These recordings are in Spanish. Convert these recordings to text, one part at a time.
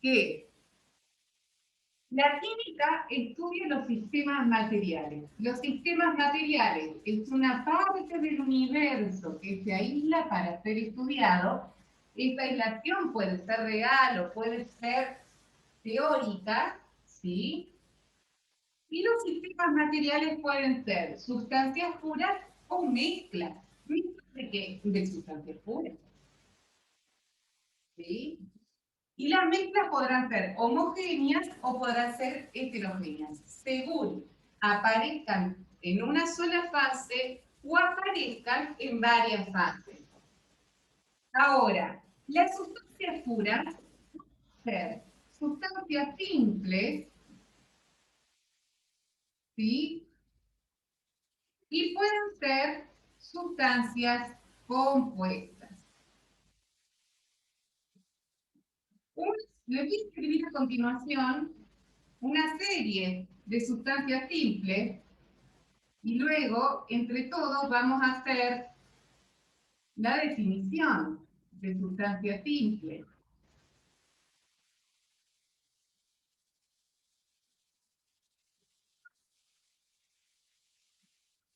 que la química estudia los sistemas materiales. Los sistemas materiales es una parte del universo que se aísla para ser estudiado. Esta aislación puede ser real o puede ser teórica, ¿sí? Y los sistemas materiales pueden ser sustancias puras o mezclas. ¿Mezclas de qué? De sustancias puras, ¿sí? Y las mezclas podrán ser homogéneas o podrán ser heterogéneas, según aparezcan en una sola fase o aparezcan en varias fases. Ahora, las sustancias puras pueden ser sustancias simples, ¿sí? Y pueden ser sustancias compuestas. Les voy a escribir a continuación una serie de sustancias simples y luego, entre todos, vamos a hacer la definición de sustancia simple.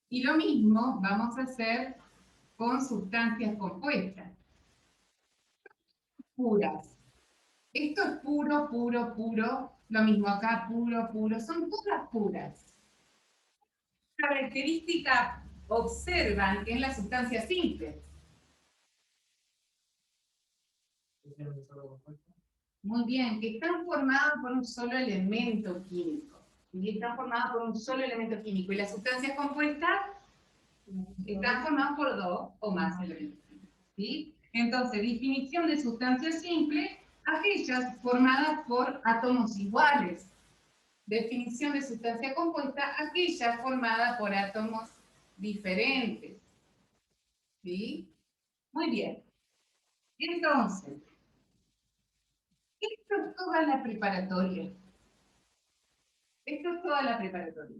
Y lo mismo vamos a hacer con sustancias compuestas, puras. Esto es puro, puro, puro. Lo mismo acá, puro, puro. Son todas puras. Característica observan en las sustancias simples. Muy bien, que están formadas por un solo elemento químico. Y están formadas por un solo elemento químico. Y las sustancias compuestas están formadas por dos o más elementos químicos. ¿Sí? Entonces, definición de sustancia simple, aquellas formadas por átomos iguales. Definición de sustancia compuesta, aquella formada por átomos diferentes. ¿Sí? Muy bien. Entonces, esto es toda la preparatoria. Esto es toda la preparatoria.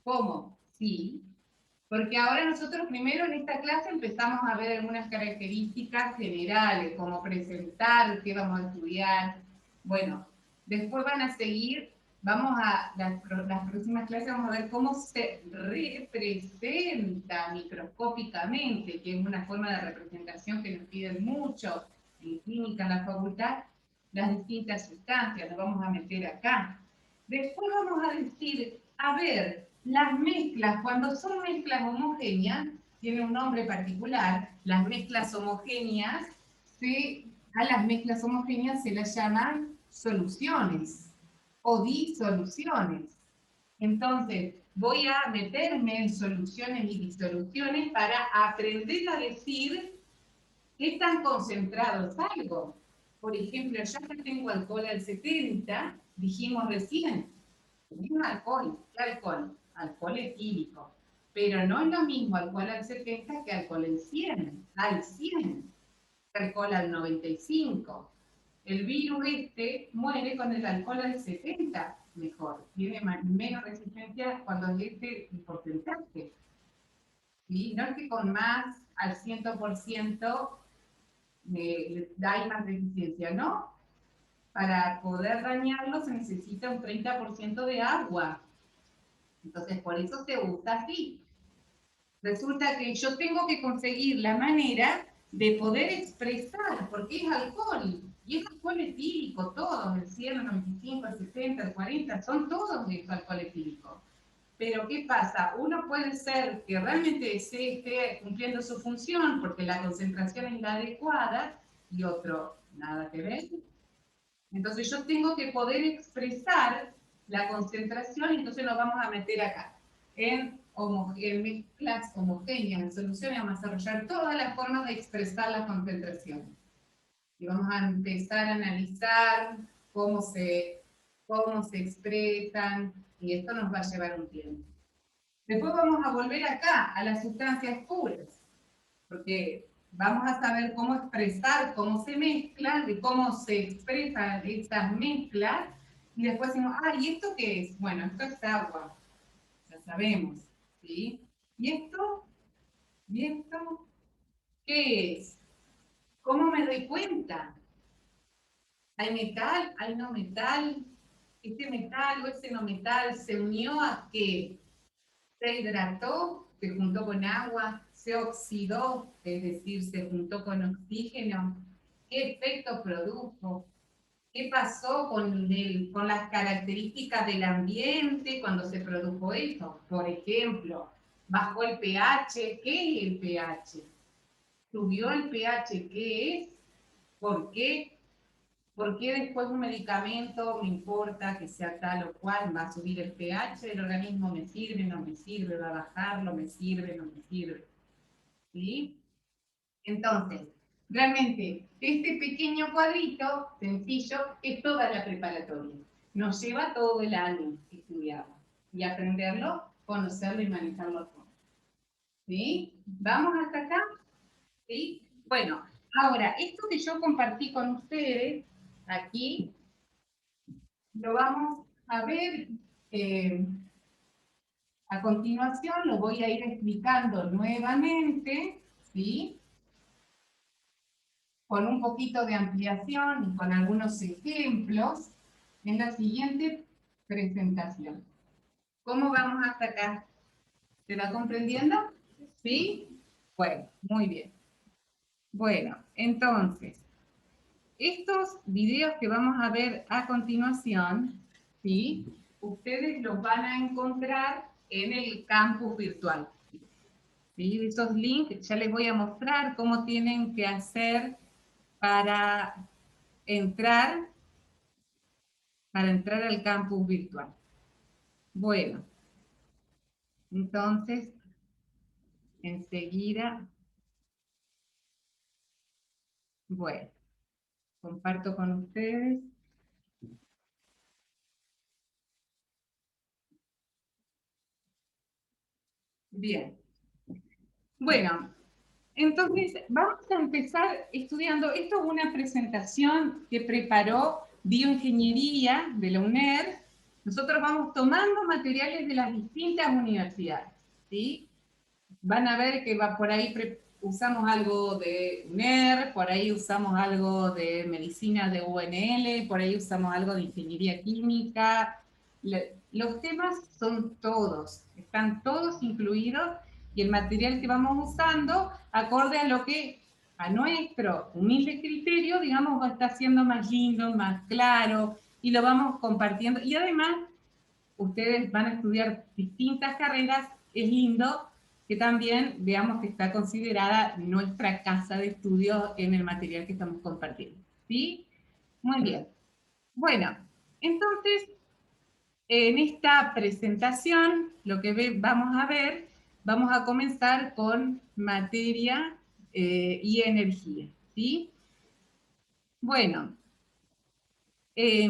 ¿Cómo? Sí. Porque ahora nosotros primero en esta clase empezamos a ver algunas características generales, como presentar qué vamos a estudiar. Bueno, después van a seguir, las próximas clases vamos a ver cómo se representa microscópicamente, que es una forma de representación que nos piden mucho en química en la facultad, las distintas sustancias, nos vamos a meter acá. Después vamos a decir, a ver, las mezclas, cuando son mezclas homogéneas, tiene un nombre particular, las mezclas homogéneas, a las mezclas homogéneas se las llaman soluciones o disoluciones. Entonces, voy a meterme en soluciones y disoluciones para aprender a decir qué tan concentrado es algo. Por ejemplo, yo acá tengo alcohol al 70, dijimos recién, mismo alcohol, ¿qué alcohol? Alcohol etílico. Pero no es lo mismo alcohol al 70 que alcohol al 100, alcohol al 95. El virus muere con el alcohol al 70, mejor. Tiene menos resistencia cuando es porcentaje. ¿Sí? No es que con más al 100% hay más resistencia, ¿no? Para poder dañarlo se necesita un 30% de agua. Entonces, por eso se usa así. Resulta que yo tengo que conseguir la manera de poder expresar, porque es alcohol, y es alcohol etílico, todos, el 100, el 95, el 60, el 40, son todos de alcohol etílico. Pero ¿qué pasa? Uno puede ser que realmente se esté cumpliendo su función porque la concentración es la adecuada y otro nada que ver. Entonces yo tengo que poder expresar la concentración y entonces nos vamos a meter acá. En mezclas homogéneas, en soluciones, vamos a desarrollar todas las formas de expresar la concentración. Y vamos a empezar a analizar cómo se expresan, y esto nos va a llevar un tiempo. Después vamos a volver acá, a las sustancias puras, porque vamos a saber cómo expresar, cómo se mezclan, de cómo se expresan estas mezclas, y después decimos, ¿y esto qué es? Bueno, esto es agua, ya sabemos, ¿sí? ¿Y esto? ¿Y esto? ¿Qué es? ¿Cómo me doy cuenta? ¿Hay metal? ¿Hay no metal? ¿Este metal o ese no metal se unió a qué? Se hidrató, se juntó con agua, se oxidó, es decir, se juntó con oxígeno. ¿Qué efecto produjo? ¿Qué pasó con las características del ambiente cuando se produjo eso? Por ejemplo, bajó el pH. ¿Qué es el pH? ¿Subió el pH? ¿Qué es? ¿Por qué? ¿Por qué después un medicamento, me importa que sea tal o cual, va a subir el pH del organismo? ¿Me sirve? ¿No me sirve? ¿Va a bajarlo? ¿Me sirve? ¿No me sirve? ¿Sí? Entonces, realmente, este pequeño cuadrito sencillo es toda la preparatoria. Nos lleva todo el año estudiarlo y aprenderlo, conocerlo y manejarlo a fondo. ¿Sí? ¿Vamos hasta acá? ¿Sí? Bueno, ahora, esto que yo compartí con ustedes aquí, lo vamos a ver a continuación, lo voy a ir explicando nuevamente, ¿sí? Con un poquito de ampliación y con algunos ejemplos en la siguiente presentación. ¿Cómo vamos hasta acá? ¿Se va comprendiendo? ¿Sí? Bueno, muy bien. Bueno, entonces, estos videos que vamos a ver a continuación, ¿sí? Ustedes los van a encontrar en el campus virtual. ¿Sí? Esos links ya les voy a mostrar cómo tienen que hacer para entrar, al campus virtual. Bueno, entonces, enseguida, bueno, comparto con ustedes. Bien. Bueno, entonces vamos a empezar estudiando. Esto es una presentación que preparó Bioingeniería de la UNER. Nosotros vamos tomando materiales de las distintas universidades, ¿sí? Van a ver que va por ahí usamos algo de UNER, por ahí usamos algo de medicina de UNL, por ahí usamos algo de ingeniería química. Los temas son todos, están todos incluidos y el material que vamos usando, acorde a lo que a nuestro humilde criterio, digamos, va a estar siendo más lindo, más claro y lo vamos compartiendo. Y además, ustedes van a estudiar distintas carreras, es lindo que también veamos que está considerada nuestra casa de estudio en el material que estamos compartiendo. ¿Sí? Muy bien. Bueno, entonces, en esta presentación, lo que vamos a ver, vamos a comenzar con materia y energía. ¿Sí? Bueno, eh,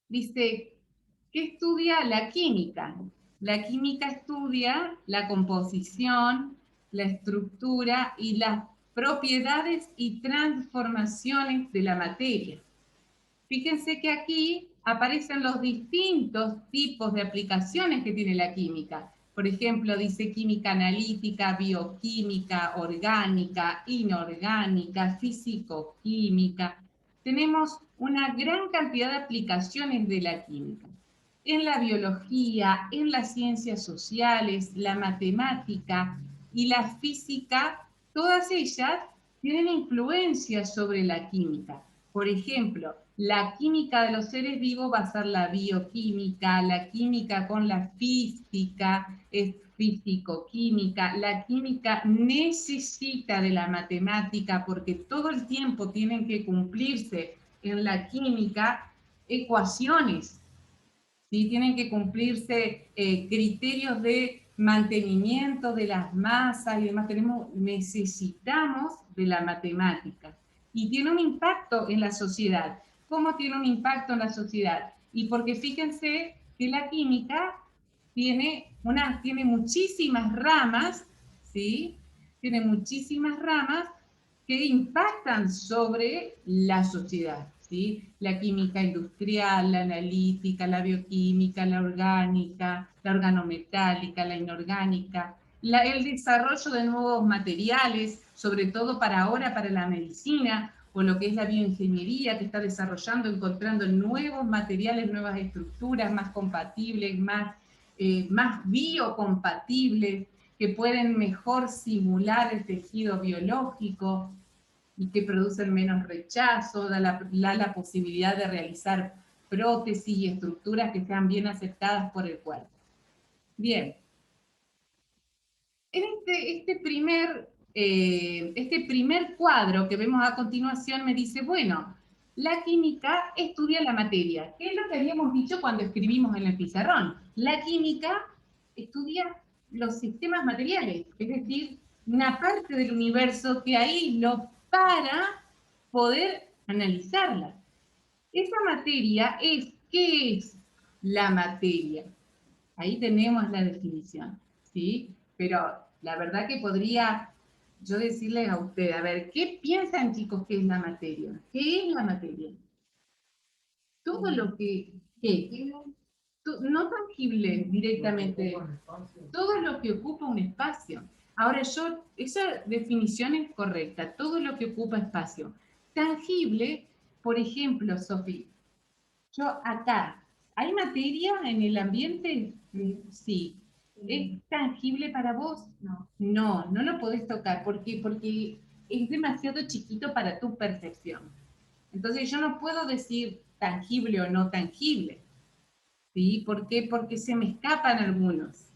dice, ¿qué estudia la química? La química estudia la composición, la estructura y las propiedades y transformaciones de la materia. Fíjense que aquí aparecen los distintos tipos de aplicaciones que tiene la química. Por ejemplo, dice química analítica, bioquímica, orgánica, inorgánica, físico-química. Tenemos una gran cantidad de aplicaciones de la química. En la biología, en las ciencias sociales, la matemática y la física, todas ellas tienen influencia sobre la química. Por ejemplo, la química de los seres vivos va a ser la bioquímica, la química con la física es físico-química, la química necesita de la matemática porque todo el tiempo tienen que cumplirse en la química ecuaciones, ¿sí? Tienen que cumplirse criterios de mantenimiento de las masas y demás. Necesitamos de la matemática y tiene un impacto en la sociedad. ¿Cómo tiene un impacto en la sociedad? Y porque fíjense que la química tiene muchísimas ramas, ¿sí? Tiene muchísimas ramas que impactan sobre la sociedad, ¿sí? La química industrial, la analítica, la bioquímica, la orgánica, la organometálica, la inorgánica. el desarrollo de nuevos materiales, sobre todo para ahora, para la medicina, o lo que es la bioingeniería, que está desarrollando, encontrando nuevos materiales, nuevas estructuras más compatibles, más biocompatibles, que pueden mejor simular el tejido biológico y que producen menos rechazo, da la posibilidad de realizar prótesis y estructuras que sean bien aceptadas por el cuerpo. Bien. En este primer cuadro que vemos a continuación me dice, bueno, la química estudia la materia, que es lo que habíamos dicho cuando escribimos en el pizarrón. La química estudia los sistemas materiales, es decir, una parte del universo que aíslo para poder analizarla. Esa materia es, ¿qué es la materia? Ahí tenemos la definición, ¿sí? Pero la verdad que podría yo decirles a ustedes, a ver, ¿qué piensan, chicos, que es la materia? ¿Qué es la materia? Todo lo que, ¿qué? No tangible directamente, todo lo que ocupa un espacio. Ahora esa definición es correcta, todo lo que ocupa espacio. Tangible, por ejemplo, Sofía, yo acá, ¿hay materia en el ambiente? Sí. ¿Es tangible para vos? No. No, no lo podés tocar. ¿Por qué? Porque es demasiado chiquito para tu percepción. Entonces yo no puedo decir tangible o no tangible. ¿Sí? ¿Por qué? Porque se me escapan algunos.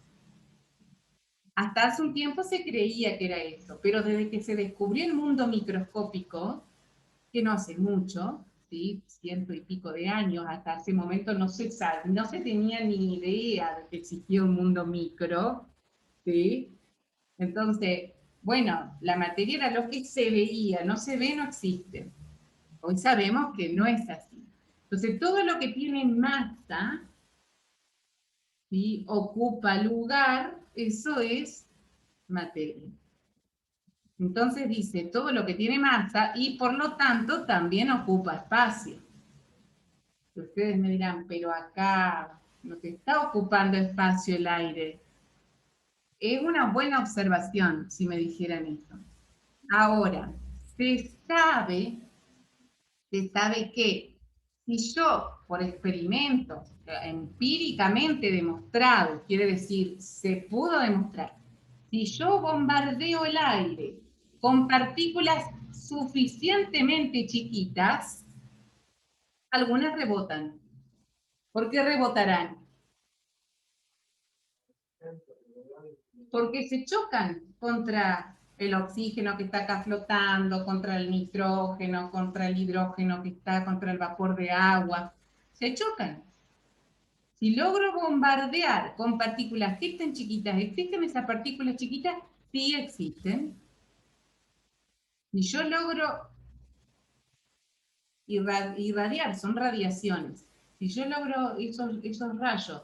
Hasta hace un tiempo se creía que era eso, pero desde que se descubrió el mundo microscópico, que no hace mucho, ¿sí? 100 y pico de años, hasta ese momento no se tenía ni idea de que existía un mundo micro, ¿sí? Entonces, bueno, la materia era lo que se veía, no se ve, no existe. Hoy sabemos que no es así. Entonces, todo lo que tiene masa, ¿sí? Ocupa lugar, eso es materia. Entonces dice todo lo que tiene masa y por lo tanto también ocupa espacio. Ustedes me dirán, pero acá no te está ocupando espacio el aire. Es una buena observación si me dijeran eso. Ahora, se sabe que si yo, por experimentos, empíricamente demostrado, quiere decir, se pudo demostrar, si yo bombardeo el aire con partículas suficientemente chiquitas, algunas rebotan. ¿Por qué rebotarán? Porque se chocan contra el oxígeno que está acá flotando, contra el nitrógeno, contra el hidrógeno que está, contra el vapor de agua. Se chocan. Si logro bombardear con partículas que estén chiquitas, ¿existen esas partículas chiquitas? Sí existen. Si yo logro irradiar, son radiaciones. Si yo logro esos rayos,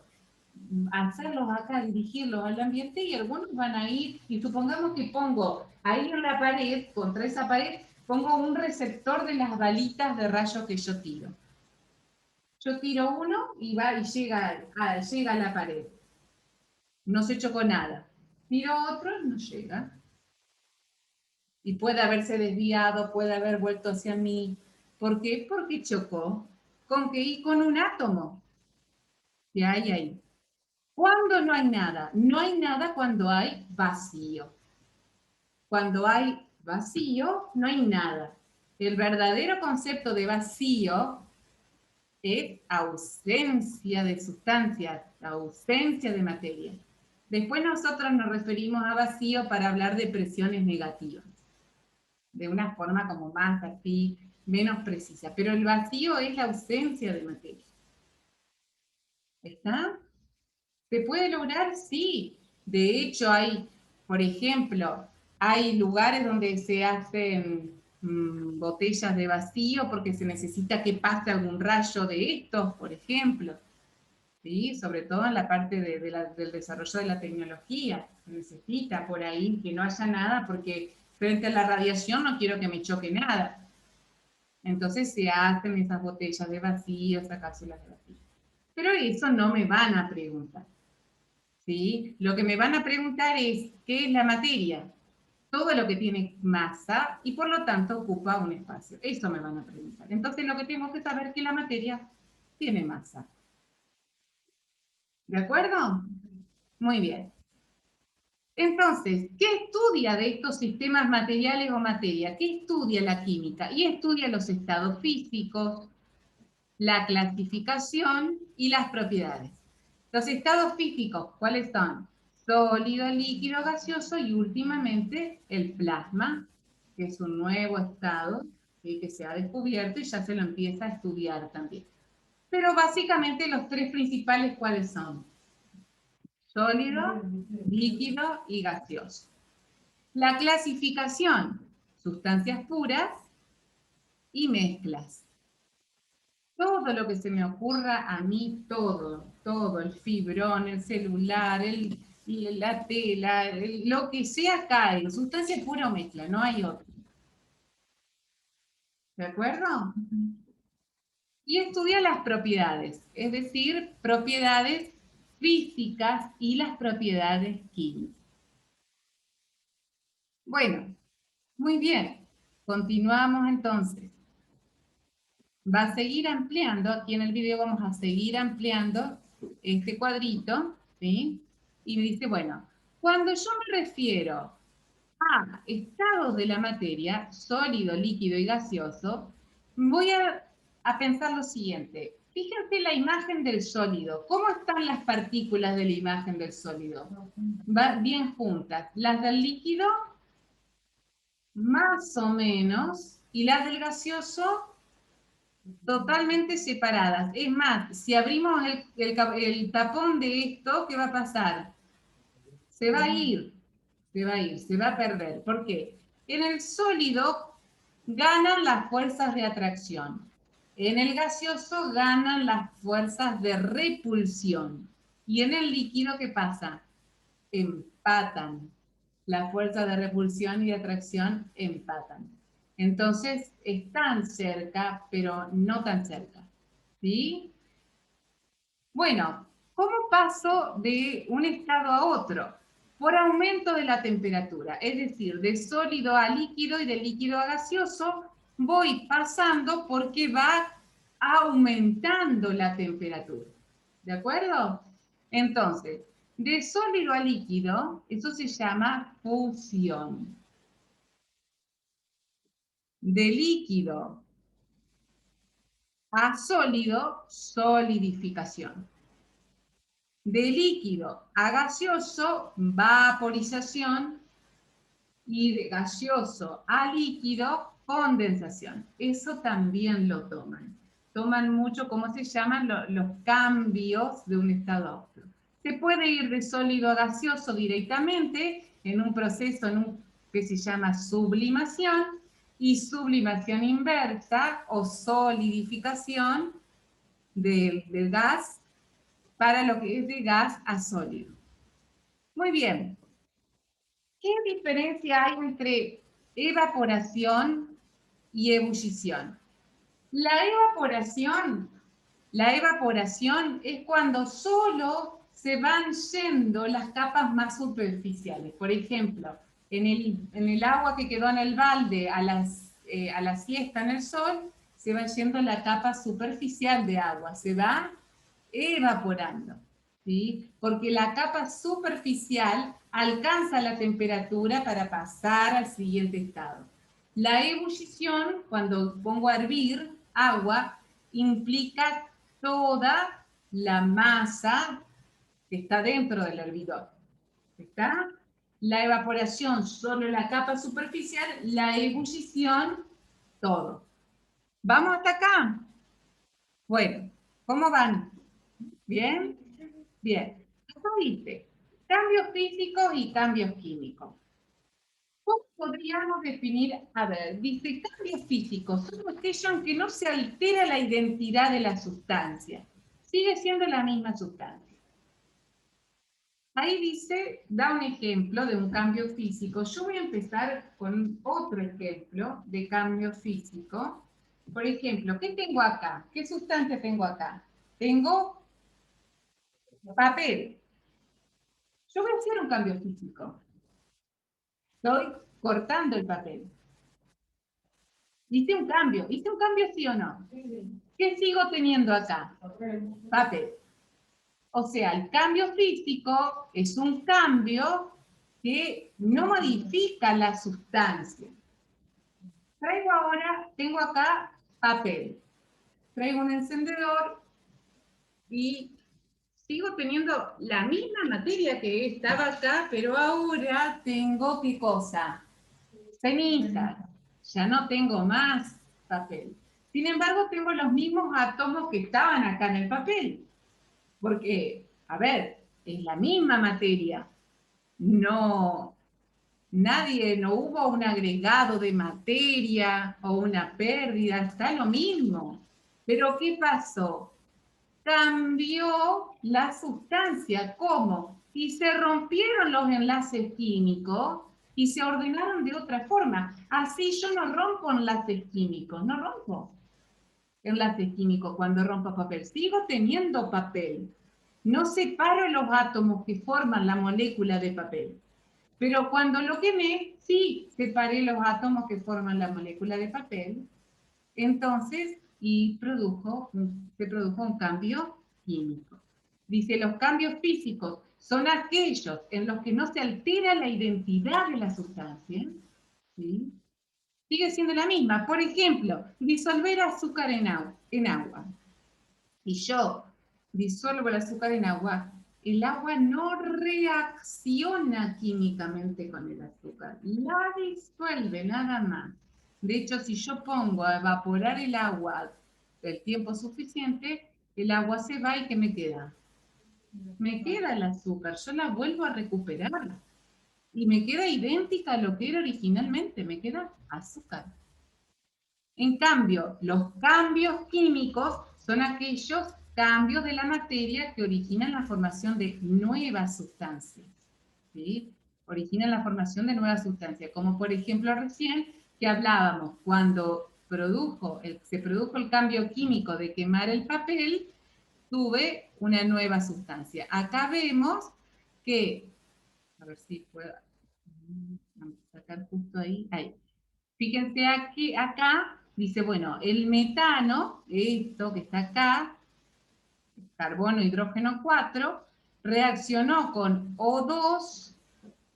hacerlos acá, dirigirlos al ambiente, y algunos van a ir, y supongamos que pongo ahí en la pared, contra esa pared, pongo un receptor de las balitas de rayos que yo tiro. Yo tiro uno y va y llega a la pared. No se chocó nada. Tiro otro, no llega. Y puede haberse desviado, puede haber vuelto hacia mí. ¿Por qué? Porque chocó con qué, y con un átomo que hay ahí. ¿Cuándo no hay nada? No hay nada cuando hay vacío. Cuando hay vacío, no hay nada. El verdadero concepto de vacío es ausencia de sustancia, ausencia de materia. Después nosotros nos referimos a vacío para hablar de presiones negativas, de una forma como más así, menos precisa. Pero el vacío es la ausencia de materia. ¿Está? ¿Se puede lograr? Sí. De hecho, por ejemplo, hay lugares donde se hacen botellas de vacío porque se necesita que pase algún rayo de estos, por ejemplo. ¿Sí? Sobre todo en la parte del desarrollo de la tecnología. Se necesita por ahí que no haya nada porque frente a la radiación no quiero que me choque nada. Entonces se hacen esas botellas de vacío, esas cápsulas de vacío. Pero eso no me van a preguntar. ¿sí? Lo que me van a preguntar es, ¿qué es la materia? Todo lo que tiene masa y por lo tanto ocupa un espacio. Eso me van a preguntar. Entonces lo que tengo que saber es que la materia tiene masa. ¿De acuerdo? Muy bien. Entonces, ¿qué estudia de estos sistemas materiales o materia? ¿Qué estudia la química? Y estudia los estados físicos, la clasificación y las propiedades. Los estados físicos, ¿cuáles son? Sólido, líquido, gaseoso y últimamente el plasma, que es un nuevo estado que se ha descubierto y ya se lo empieza a estudiar también. Pero básicamente los tres principales, ¿cuáles son? Sólido, líquido y gaseoso. La clasificación, sustancias puras y mezclas. Todo lo que se me ocurra a mí, todo, el fibrón, el celular, la tela, lo que sea cae, sustancia pura o mezcla, no hay otro. ¿De acuerdo? Y estudia las propiedades, es decir, propiedades físicas y las propiedades químicas. Bueno, muy bien. Continuamos entonces. Va a seguir ampliando, aquí en el video vamos a seguir ampliando este cuadrito, ¿sí? Y me dice, bueno, cuando yo me refiero a estados de la materia, sólido, líquido y gaseoso, voy a pensar lo siguiente. Fíjense la imagen del sólido. ¿Cómo están las partículas de la imagen del sólido? Va bien juntas. Las del líquido, más o menos, y las del gaseoso, totalmente separadas. Es más, si abrimos el tapón de esto, ¿qué va a pasar? Se va a ir, se va a ir, se va a perder. ¿Por qué? En el sólido ganan las fuerzas de atracción. En el gaseoso ganan las fuerzas de repulsión. Y en el líquido, ¿qué pasa? Empatan. Las fuerzas de repulsión y de atracción empatan. Entonces, están cerca, pero no tan cerca. ¿Sí? Bueno, ¿cómo paso de un estado a otro? Por aumento de la temperatura, es decir, de sólido a líquido y de líquido a gaseoso, voy pasando porque va aumentando la temperatura. ¿De acuerdo? Entonces, de sólido a líquido, eso se llama fusión. De líquido a sólido, solidificación. De líquido a gaseoso, vaporización, y de gaseoso a líquido, condensación. Eso también lo toman. Toman mucho, ¿cómo se llaman? Los cambios de un estado a otro. Se puede ir de sólido a gaseoso directamente en un proceso que se llama sublimación y sublimación inversa o solidificación del gas para lo que es de gas a sólido. Muy bien. ¿Qué diferencia hay entre evaporación y ebullición? La evaporación, la evaporación es cuando solo se van yendo las capas más superficiales. Por ejemplo, en el agua que quedó en el balde a la siesta en el sol, se va yendo la capa superficial de agua, se va evaporando, ¿sí? Porque la capa superficial alcanza la temperatura para pasar al siguiente estado. La ebullición, cuando pongo a hervir agua, implica toda la masa que está dentro del hervidor. ¿Está? La evaporación, solo la capa superficial, la ebullición, todo. ¿Vamos hasta acá? Bueno, ¿cómo van? ¿Bien? Bien. Acá dice, cambios físicos y cambios químicos. ¿Cómo podríamos definir? A ver, dice, cambios físicos son aquellos en que no se altera la identidad de la sustancia. Sigue siendo la misma sustancia. Ahí dice, da un ejemplo de un cambio físico. Yo voy a empezar con otro ejemplo de cambio físico. Por ejemplo, ¿qué tengo acá? ¿Qué sustancia tengo acá? Tengo papel. Yo voy a hacer un cambio físico. Estoy cortando el papel. Hice un cambio sí o no. ¿Qué sigo teniendo acá? Papel. O sea, el cambio físico es un cambio que no modifica la sustancia. Traigo ahora, tengo acá papel. Traigo un encendedor y sigo teniendo la misma materia que estaba acá, pero ahora tengo, ¿qué cosa? Ceniza. Ya no tengo más papel. Sin embargo, tengo los mismos átomos que estaban acá en el papel. Porque, a ver, es la misma materia. No, no hubo un agregado de materia o una pérdida, está lo mismo. Pero ¿qué pasó? Cambió la sustancia. ¿Cómo? Y se rompieron los enlaces químicos y se ordenaron de otra forma. Así yo no rompo enlaces químicos, no rompo enlaces químicos cuando rompo papel. Sigo teniendo papel. No separo los átomos que forman la molécula de papel. Pero cuando lo quemé, sí separé los átomos que forman la molécula de papel. Entonces, se produjo un cambio químico. Dice, los cambios físicos son aquellos en los que no se altera la identidad de la sustancia, ¿sí? Sigue siendo la misma. Por ejemplo, disolver azúcar en agua. Si yo disuelvo el azúcar en agua, el agua no reacciona químicamente con el azúcar, la disuelve nada más. De hecho, si yo pongo a evaporar el agua el tiempo suficiente, el agua se va y ¿qué me queda? Me queda el azúcar, yo la vuelvo a recuperar y me queda idéntica a lo que era originalmente, me queda azúcar. En cambio, los cambios químicos son aquellos cambios de la materia que originan la formación de nuevas sustancias. ¿Sí? Originan la formación de nuevas sustancias, como por ejemplo recién que hablábamos, cuando se produjo el cambio químico de quemar el papel, tuve una nueva sustancia. Acá vemos que, a ver si puedo sacar justo ahí. Fíjense aquí, acá dice, bueno, el metano, esto que está acá, carbono, hidrógeno 4, reaccionó con O2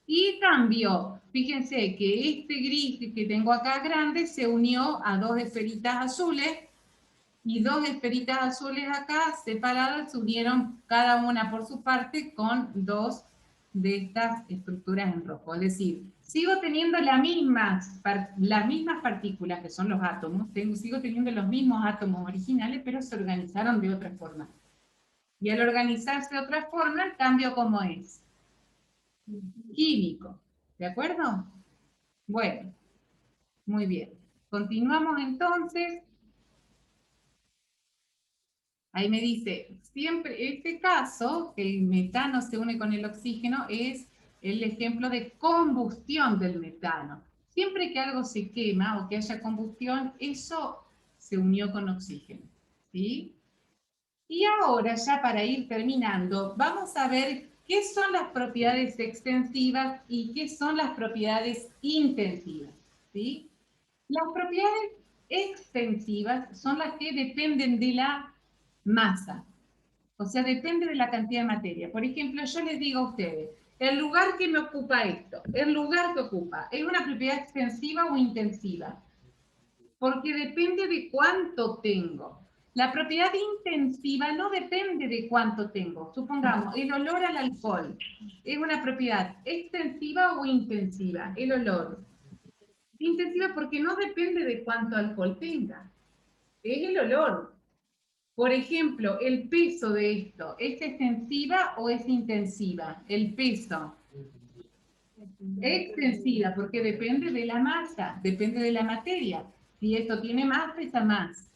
y cambió. Fíjense que este gris que tengo acá grande se unió a dos esferitas azules y dos esferitas azules acá separadas se unieron cada una por su parte con dos de estas estructuras en rojo. Es decir, sigo teniendo las mismas partículas que son los átomos, sigo teniendo los mismos átomos originales, pero se organizaron de otra forma. Y al organizarse de otra forma, el cambio ¿cómo es? Químico. ¿De acuerdo? Bueno, muy bien. Continuamos entonces. Ahí me dice, siempre, este caso, que el metano se une con el oxígeno, es el ejemplo de combustión del metano. Siempre que algo se quema o que haya combustión, eso se unió con oxígeno. ¿Sí? Y ahora, ya para ir terminando, vamos a ver qué son las propiedades extensivas y qué son las propiedades intensivas. ¿Sí? Las propiedades extensivas son las que dependen de la masa. O sea, depende de la cantidad de materia. Por ejemplo, yo les digo a ustedes, el lugar que me ocupa esto, el lugar que ocupa, ¿es una propiedad extensiva o intensiva? Porque depende de cuánto tengo. La propiedad intensiva no depende de cuánto tengo. Supongamos, el olor al alcohol, ¿es una propiedad extensiva o intensiva? El olor. Intensiva porque no depende de cuánto alcohol tenga. Es el olor. Por ejemplo, el peso de esto, ¿es extensiva o es intensiva? El peso. Extensiva, porque depende de la masa, depende de la materia. Si esto tiene más, pesa más.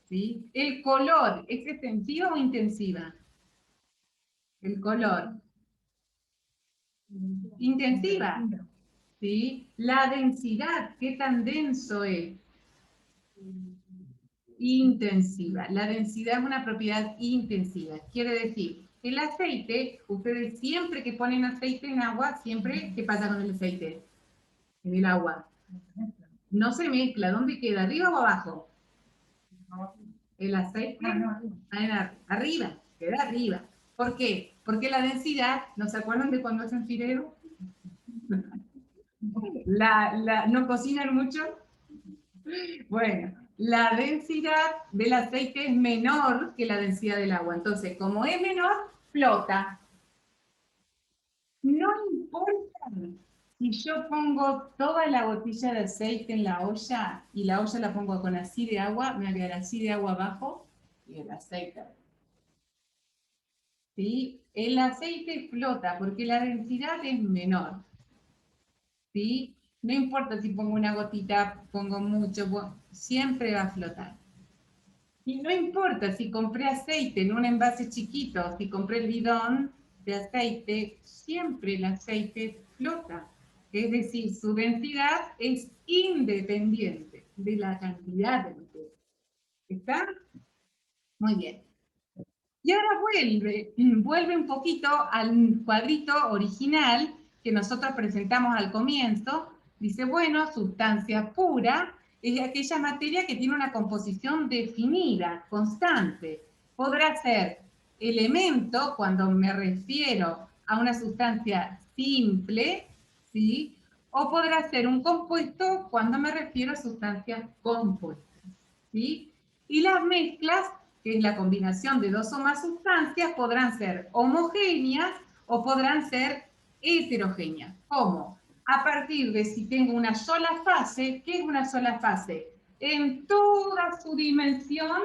¿Sí? El color, ¿es extensiva o intensiva? El color. Intensiva. ¿Sí? La densidad, ¿qué tan denso es? Intensiva. La densidad es una propiedad intensiva. Quiere decir El aceite, ustedes siempre que ponen aceite en agua, siempre, ¿qué pasa con el aceite? En el agua. No se mezcla, ¿dónde queda? ¿Arriba o abajo? El aceite, arriba, queda arriba. ¿Por qué? Porque la densidad, ¿no se acuerdan de cuando hacen fideo? ¿No cocinan mucho? Bueno, la densidad del aceite es menor que la densidad del agua. Entonces, como es menor, flota. No importa si yo pongo toda la botella de aceite en la olla y la olla la pongo con así de agua, me va a quedar así de agua abajo y el aceite. ¿Sí? El aceite flota porque la densidad es menor. ¿Sí? No importa si pongo una gotita, pongo mucho, siempre va a flotar. Y no importa si compré aceite en un envase chiquito, si compré el bidón de aceite, siempre el aceite flota. Es decir, su densidad es independiente de la cantidad de aceite. ¿Está? Muy bien. Y ahora vuelve un poquito al cuadrito original que nosotros presentamos al comienzo. Dice, bueno, sustancia pura es aquella materia que tiene una composición definida, constante. Podrá ser elemento cuando me refiero a una sustancia simple, ¿sí? O podrá ser un compuesto cuando me refiero a sustancias compuestas, ¿sí? Y las mezclas, que es la combinación de dos o más sustancias, podrán ser homogéneas o podrán ser heterogéneas. ¿Cómo? A partir de si tengo una sola fase, ¿qué es una sola fase? En toda su dimensión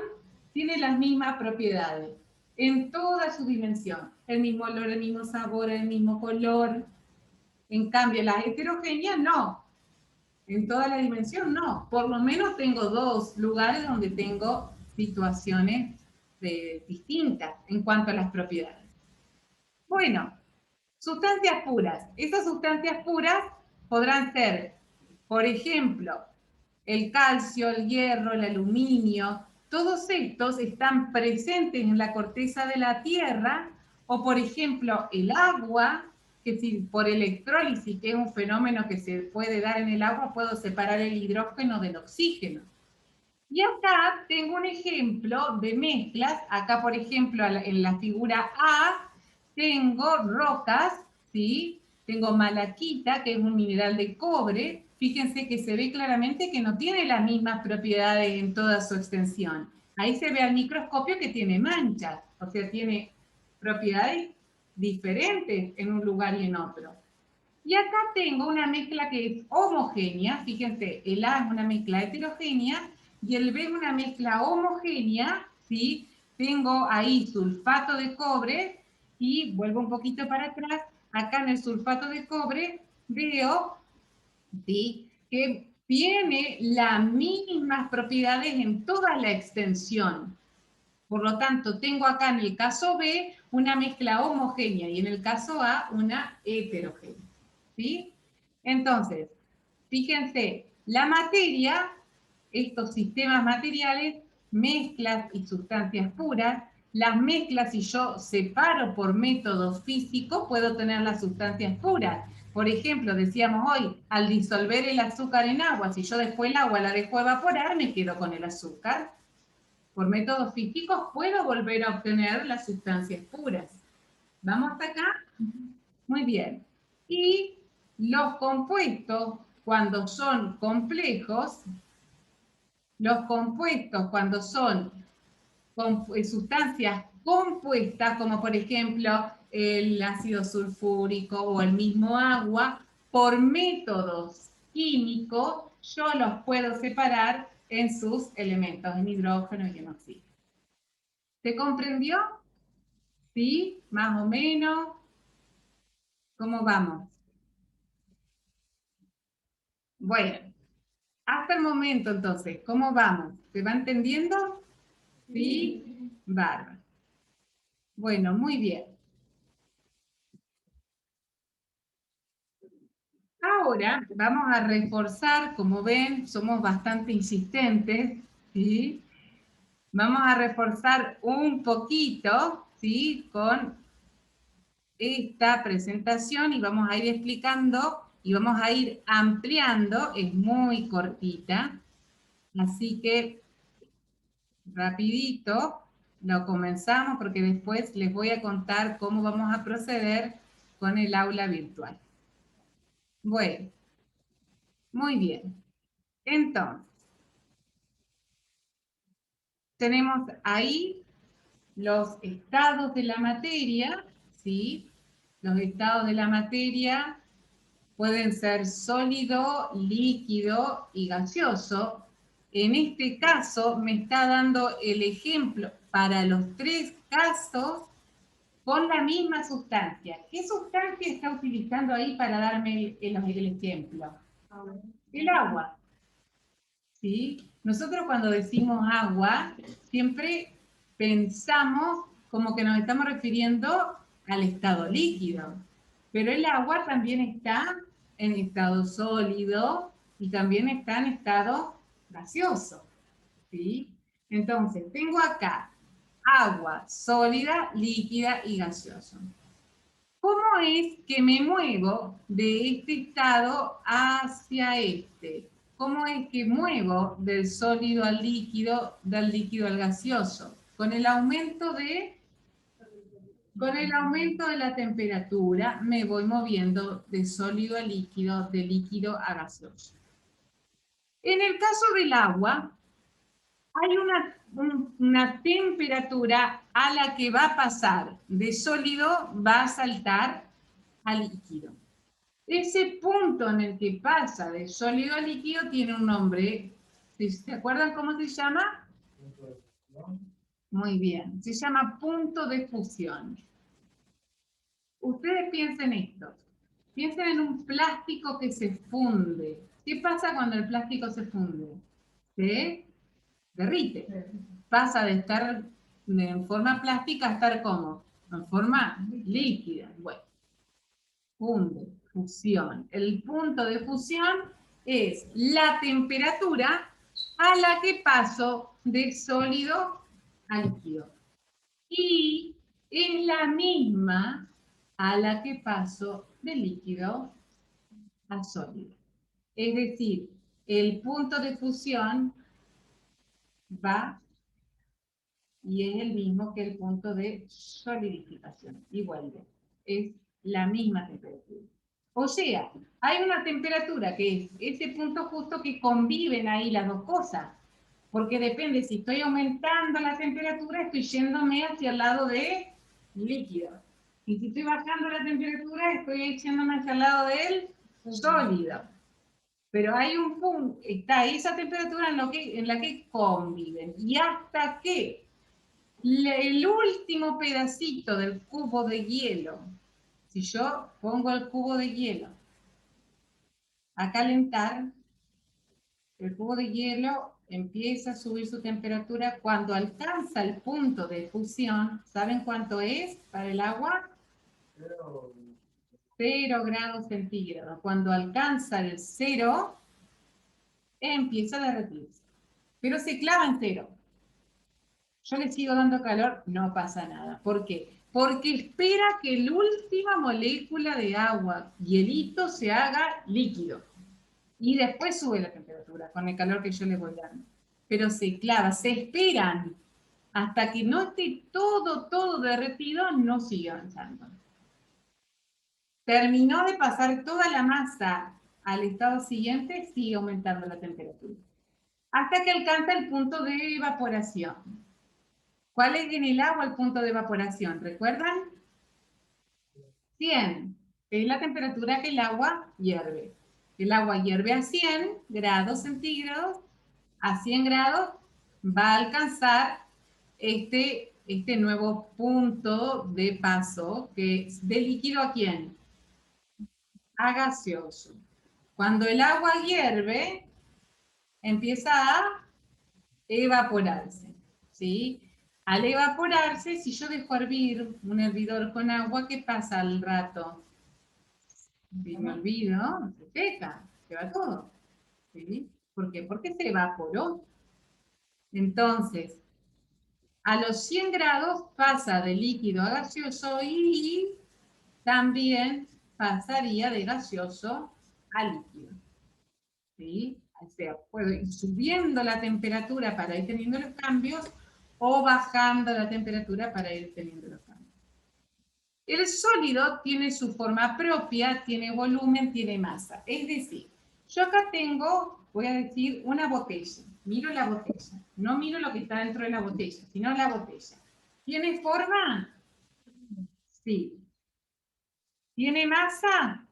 tiene las mismas propiedades. En toda su dimensión. El mismo olor, el mismo sabor, el mismo color. En cambio, las heterogéneas no. En toda la dimensión no. Por lo menos tengo dos lugares donde tengo situaciones distintas en cuanto a las propiedades. Bueno, sustancias puras. Esas sustancias puras podrán ser, por ejemplo, el calcio, el hierro, el aluminio. Todos estos están presentes en la corteza de la Tierra, o por ejemplo, el agua, que si por electrólisis, que es un fenómeno que se puede dar en el agua, puedo separar el hidrógeno del oxígeno. Y acá tengo un ejemplo de mezclas. Acá, por ejemplo, en la figura A, tengo rocas, ¿sí? Tengo malaquita, que es un mineral de cobre. Fíjense que se ve claramente que no tiene las mismas propiedades en toda su extensión. Ahí se ve al microscopio que tiene manchas, o sea, tiene propiedades diferentes en un lugar y en otro. Y acá tengo una mezcla que es homogénea, fíjense, el A es una mezcla heterogénea y el B es una mezcla homogénea, ¿sí? Tengo ahí sulfato de cobre y vuelvo un poquito para atrás, acá en el sulfato de cobre veo, ¿sí? Que tiene las mismas propiedades en toda la extensión. Por lo tanto, tengo acá en el caso B una mezcla homogénea y en el caso A una heterogénea. ¿Sí? Entonces, fíjense, la materia, estos sistemas materiales, mezclas y sustancias puras, las mezclas, si yo separo por métodos físicos, puedo tener las sustancias puras. Por ejemplo, decíamos hoy, al disolver el azúcar en agua, si yo después el agua la dejo evaporar, me quedo con el azúcar. Por métodos físicos puedo volver a obtener las sustancias puras. ¿Vamos hasta acá? Muy bien. Y los compuestos, cuando son complejos, los compuestos cuando son sustancias compuestas, como por ejemplo el ácido sulfúrico o el mismo agua, por métodos químicos, yo los puedo separar en sus elementos, en hidrógeno y en oxígeno. ¿Se comprendió? ¿Sí? ¿Más o menos? ¿Cómo vamos? Bueno, hasta el momento entonces, ¿cómo vamos? ¿Se va entendiendo? ¿Sí? Bárbaro. Bueno, muy bien. Ahora vamos a reforzar, como ven, somos bastante insistentes, ¿sí? Vamos a reforzar un poquito, ¿sí? Con esta presentación y vamos a ir explicando y vamos a ir ampliando, es muy cortita, así que rapidito lo comenzamos porque después les voy a contar cómo vamos a proceder con el aula virtual. Bueno, muy bien. Entonces, tenemos ahí los estados de la materia, ¿sí? Los estados de la materia pueden ser sólido, líquido y gaseoso. En este caso me está dando el ejemplo para los tres casos con la misma sustancia. ¿Qué sustancia está utilizando ahí para darme el ejemplo? El agua. ¿Sí? Nosotros cuando decimos agua, siempre pensamos como que nos estamos refiriendo al estado líquido, pero el agua también está en estado sólido y también está en estado gaseoso, ¿sí? Entonces, tengo acá agua sólida, líquida y gaseosa. ¿Cómo es que me muevo de este estado hacia este? ¿Cómo es que muevo del sólido al líquido, del líquido al gaseoso? Con el aumento de la temperatura me voy moviendo de sólido a líquido, de líquido a gaseoso. En el caso del agua, hay una temperatura a la que va a pasar de sólido, va a saltar a líquido. Ese punto en el que pasa de sólido a líquido tiene un nombre. ¿Se acuerdan cómo se llama? Muy bien, se llama punto de fusión. Ustedes piensen esto. Piensen en un plástico que se funde. ¿Qué pasa cuando el plástico se funde? Se derrite. Pasa de estar en forma plástica a estar como en forma líquida. Bueno, funde, fusión. El punto de fusión es la temperatura a la que paso de sólido a líquido. Y es la misma a la que paso de líquido a sólido. Es decir, el punto de fusión va y es el mismo que el punto de solidificación. Y vuelve. Es la misma temperatura. O sea, hay una temperatura que es ese punto justo que conviven ahí las dos cosas. Porque depende, si estoy aumentando la temperatura, estoy yéndome hacia el lado de líquido. Y si estoy bajando la temperatura, estoy yéndome hacia el lado del sólido. Pero hay un punto, está esa temperatura en la que conviven. Y hasta que el último pedacito del cubo de hielo, si yo pongo el cubo de hielo a calentar, el cubo de hielo empieza a subir su temperatura cuando alcanza el punto de fusión. ¿Saben cuánto es para el agua? 0 grados centígrados. Cuando alcanza el 0, empieza a derretirse. Pero se clava en 0. Yo le sigo dando calor, no pasa nada. ¿Por qué? Porque espera que la última molécula de agua, hielito, se haga líquido. Y después sube la temperatura con el calor que yo le voy dando. Pero se clava, se esperan. Hasta que no esté todo derretido, no sigue avanzando. Terminó de pasar toda la masa al estado siguiente, sigue aumentando la temperatura. Hasta que alcanza el punto de evaporación. ¿Cuál es en el agua el punto de evaporación? ¿Recuerdan? 100. Es la temperatura que el agua hierve. El agua hierve a 100 grados centígrados. A 100 grados va a alcanzar este nuevo punto de paso, que es de líquido a quién? A gaseoso. Cuando el agua hierve, empieza a evaporarse, ¿sí? Al evaporarse, si yo dejo hervir un hervidor con agua, ¿qué pasa al rato? Si me olvido, se seca, se va todo, ¿sí? ¿Por qué? Porque se evaporó. Entonces, a los 100 grados pasa de líquido a gaseoso y también pasaría de gaseoso a líquido. ¿Sí? O sea, puedo ir subiendo la temperatura para ir teniendo los cambios o bajando la temperatura para ir teniendo los cambios. El sólido tiene su forma propia, tiene volumen, tiene masa. Es decir, yo acá tengo, voy a decir, una botella. Miro la botella. No miro lo que está dentro de la botella, sino la botella. ¿Tiene forma? Sí. ¿Tiene masa?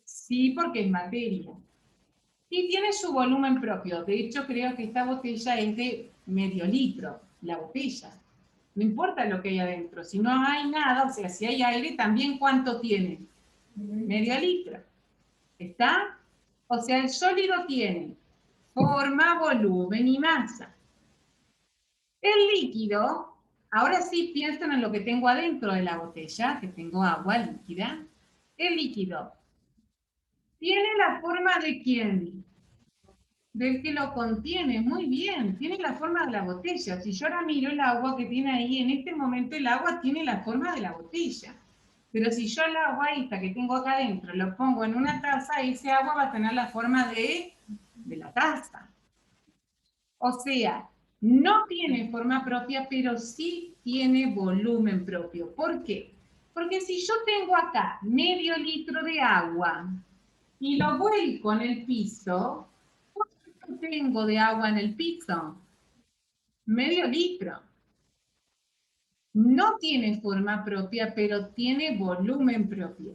Sí, porque es materia. Y tiene su volumen propio. De hecho, creo que esta botella es de medio litro, la botella. No importa lo que hay adentro. Si no hay nada, o sea, si hay aire, también ¿cuánto tiene? Medio litro. ¿Está? O sea, el sólido tiene forma, volumen y masa. El líquido, ahora sí piensen en lo que tengo adentro de la botella, que tengo agua líquida. El líquido tiene la forma de quién? Del que lo contiene, muy bien, tiene la forma de la botella. Si yo ahora miro el agua que tiene ahí, en este momento el agua tiene la forma de la botella. Pero si yo el agua esta que tengo acá adentro lo pongo en una taza, ese agua va a tener la forma de la taza. O sea, no tiene forma propia, pero sí tiene volumen propio. ¿Por qué? Porque si yo tengo acá medio litro de agua y lo vuelco en el piso, ¿cuánto tengo de agua en el piso? Medio litro. No tiene forma propia, pero tiene volumen propio.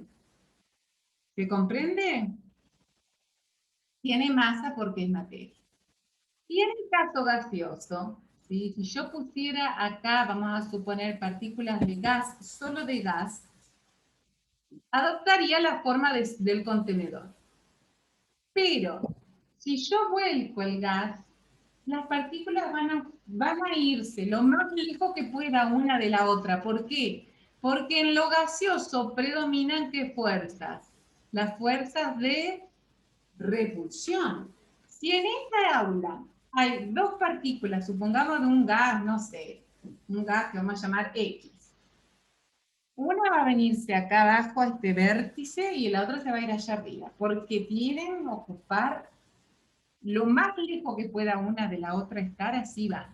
¿Se comprende? Tiene masa porque es materia. Y en el caso gaseoso, ¿sí? Si yo pusiera acá, vamos a suponer partículas de gas, solo de gas, adoptaría la forma del contenedor. Pero si yo vuelco el gas, las partículas van a irse lo más lejos que pueda una de la otra. ¿Por qué? Porque en lo gaseoso predominan ¿qué fuerzas? Las fuerzas de repulsión. Si en esta aula hay dos partículas, supongamos de un gas, no sé, un gas que vamos a llamar X, una va a venirse acá abajo a este vértice y la otra se va a ir allá arriba, porque tienen que ocupar lo más lejos que pueda una de la otra estar, así va.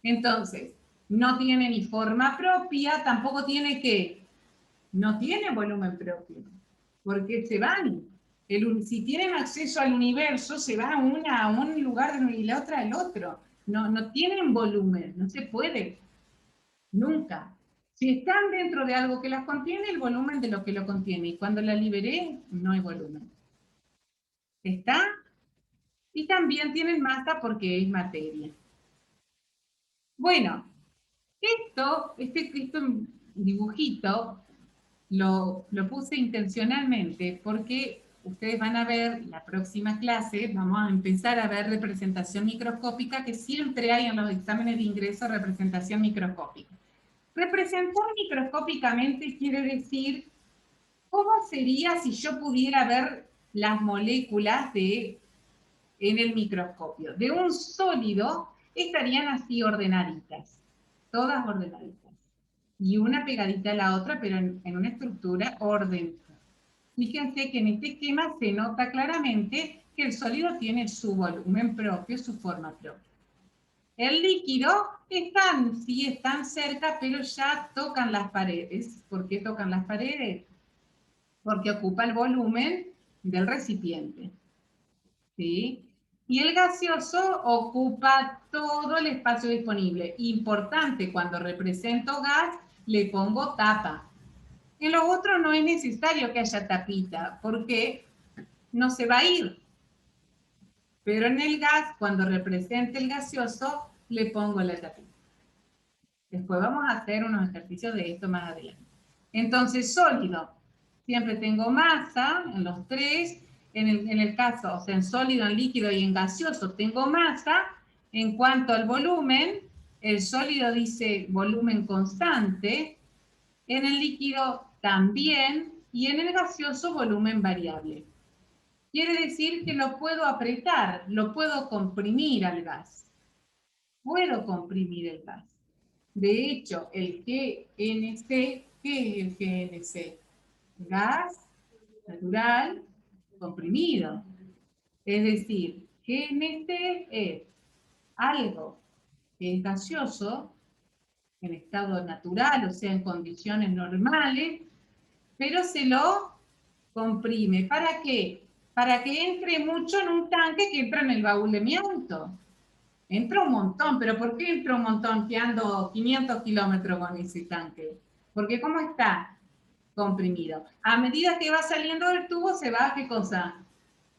Entonces, no tiene ni forma propia, tampoco tiene que, no tiene volumen propio, porque se van. Si tienen acceso al universo, se va una a un lugar y la otra al otro. No, no tienen volumen, no se puede, nunca. Si están dentro de algo que las contiene, el volumen de lo que lo contiene. Y cuando la liberé, no hay volumen. ¿Está? Y también tienen masa porque es materia. Bueno, este dibujito lo puse intencionalmente porque ustedes van a ver la próxima clase, vamos a empezar a ver representación microscópica, que siempre hay en los exámenes de ingreso representación microscópica. Representar microscópicamente quiere decir cómo sería si yo pudiera ver las moléculas en el microscopio. De un sólido estarían así ordenaditas, todas ordenaditas. Y una pegadita a la otra, pero en una estructura orden. Fíjense que en este esquema se nota claramente que el sólido tiene su volumen propio, su forma propia. El líquido sí están cerca, pero ya tocan las paredes. ¿Por qué tocan las paredes? Porque ocupa el volumen del recipiente. ¿Sí? Y el gaseoso ocupa todo el espacio disponible. Importante, cuando represento gas, le pongo tapa. En lo otro no es necesario que haya tapita, porque no se va a ir. Pero en el gas, cuando represente el gaseoso, le pongo la tapita. Después vamos a hacer unos ejercicios de esto más adelante. Entonces, sólido. Siempre tengo masa en los tres. En el caso, o sea, en sólido, en líquido y en gaseoso, tengo masa. En cuanto al volumen, el sólido dice volumen constante. En el líquido también. Y en el gaseoso, volumen variable. Quiere decir que lo puedo apretar, lo puedo comprimir al gas. Puedo comprimir el gas. De hecho, el GNC, ¿qué es el GNC? gas natural comprimido. Es decir, que en este es algo que es gaseoso, en estado natural, o sea, en condiciones normales, pero se lo comprime. ¿Para qué? Para que entre mucho en un tanque que entra en el baúl de mi auto. Entra un montón, pero ¿por qué entra un montón que ando 500 kilómetros con ese tanque? Porque ¿cómo está comprimido? A medida que va saliendo del tubo se va, ¿qué cosa?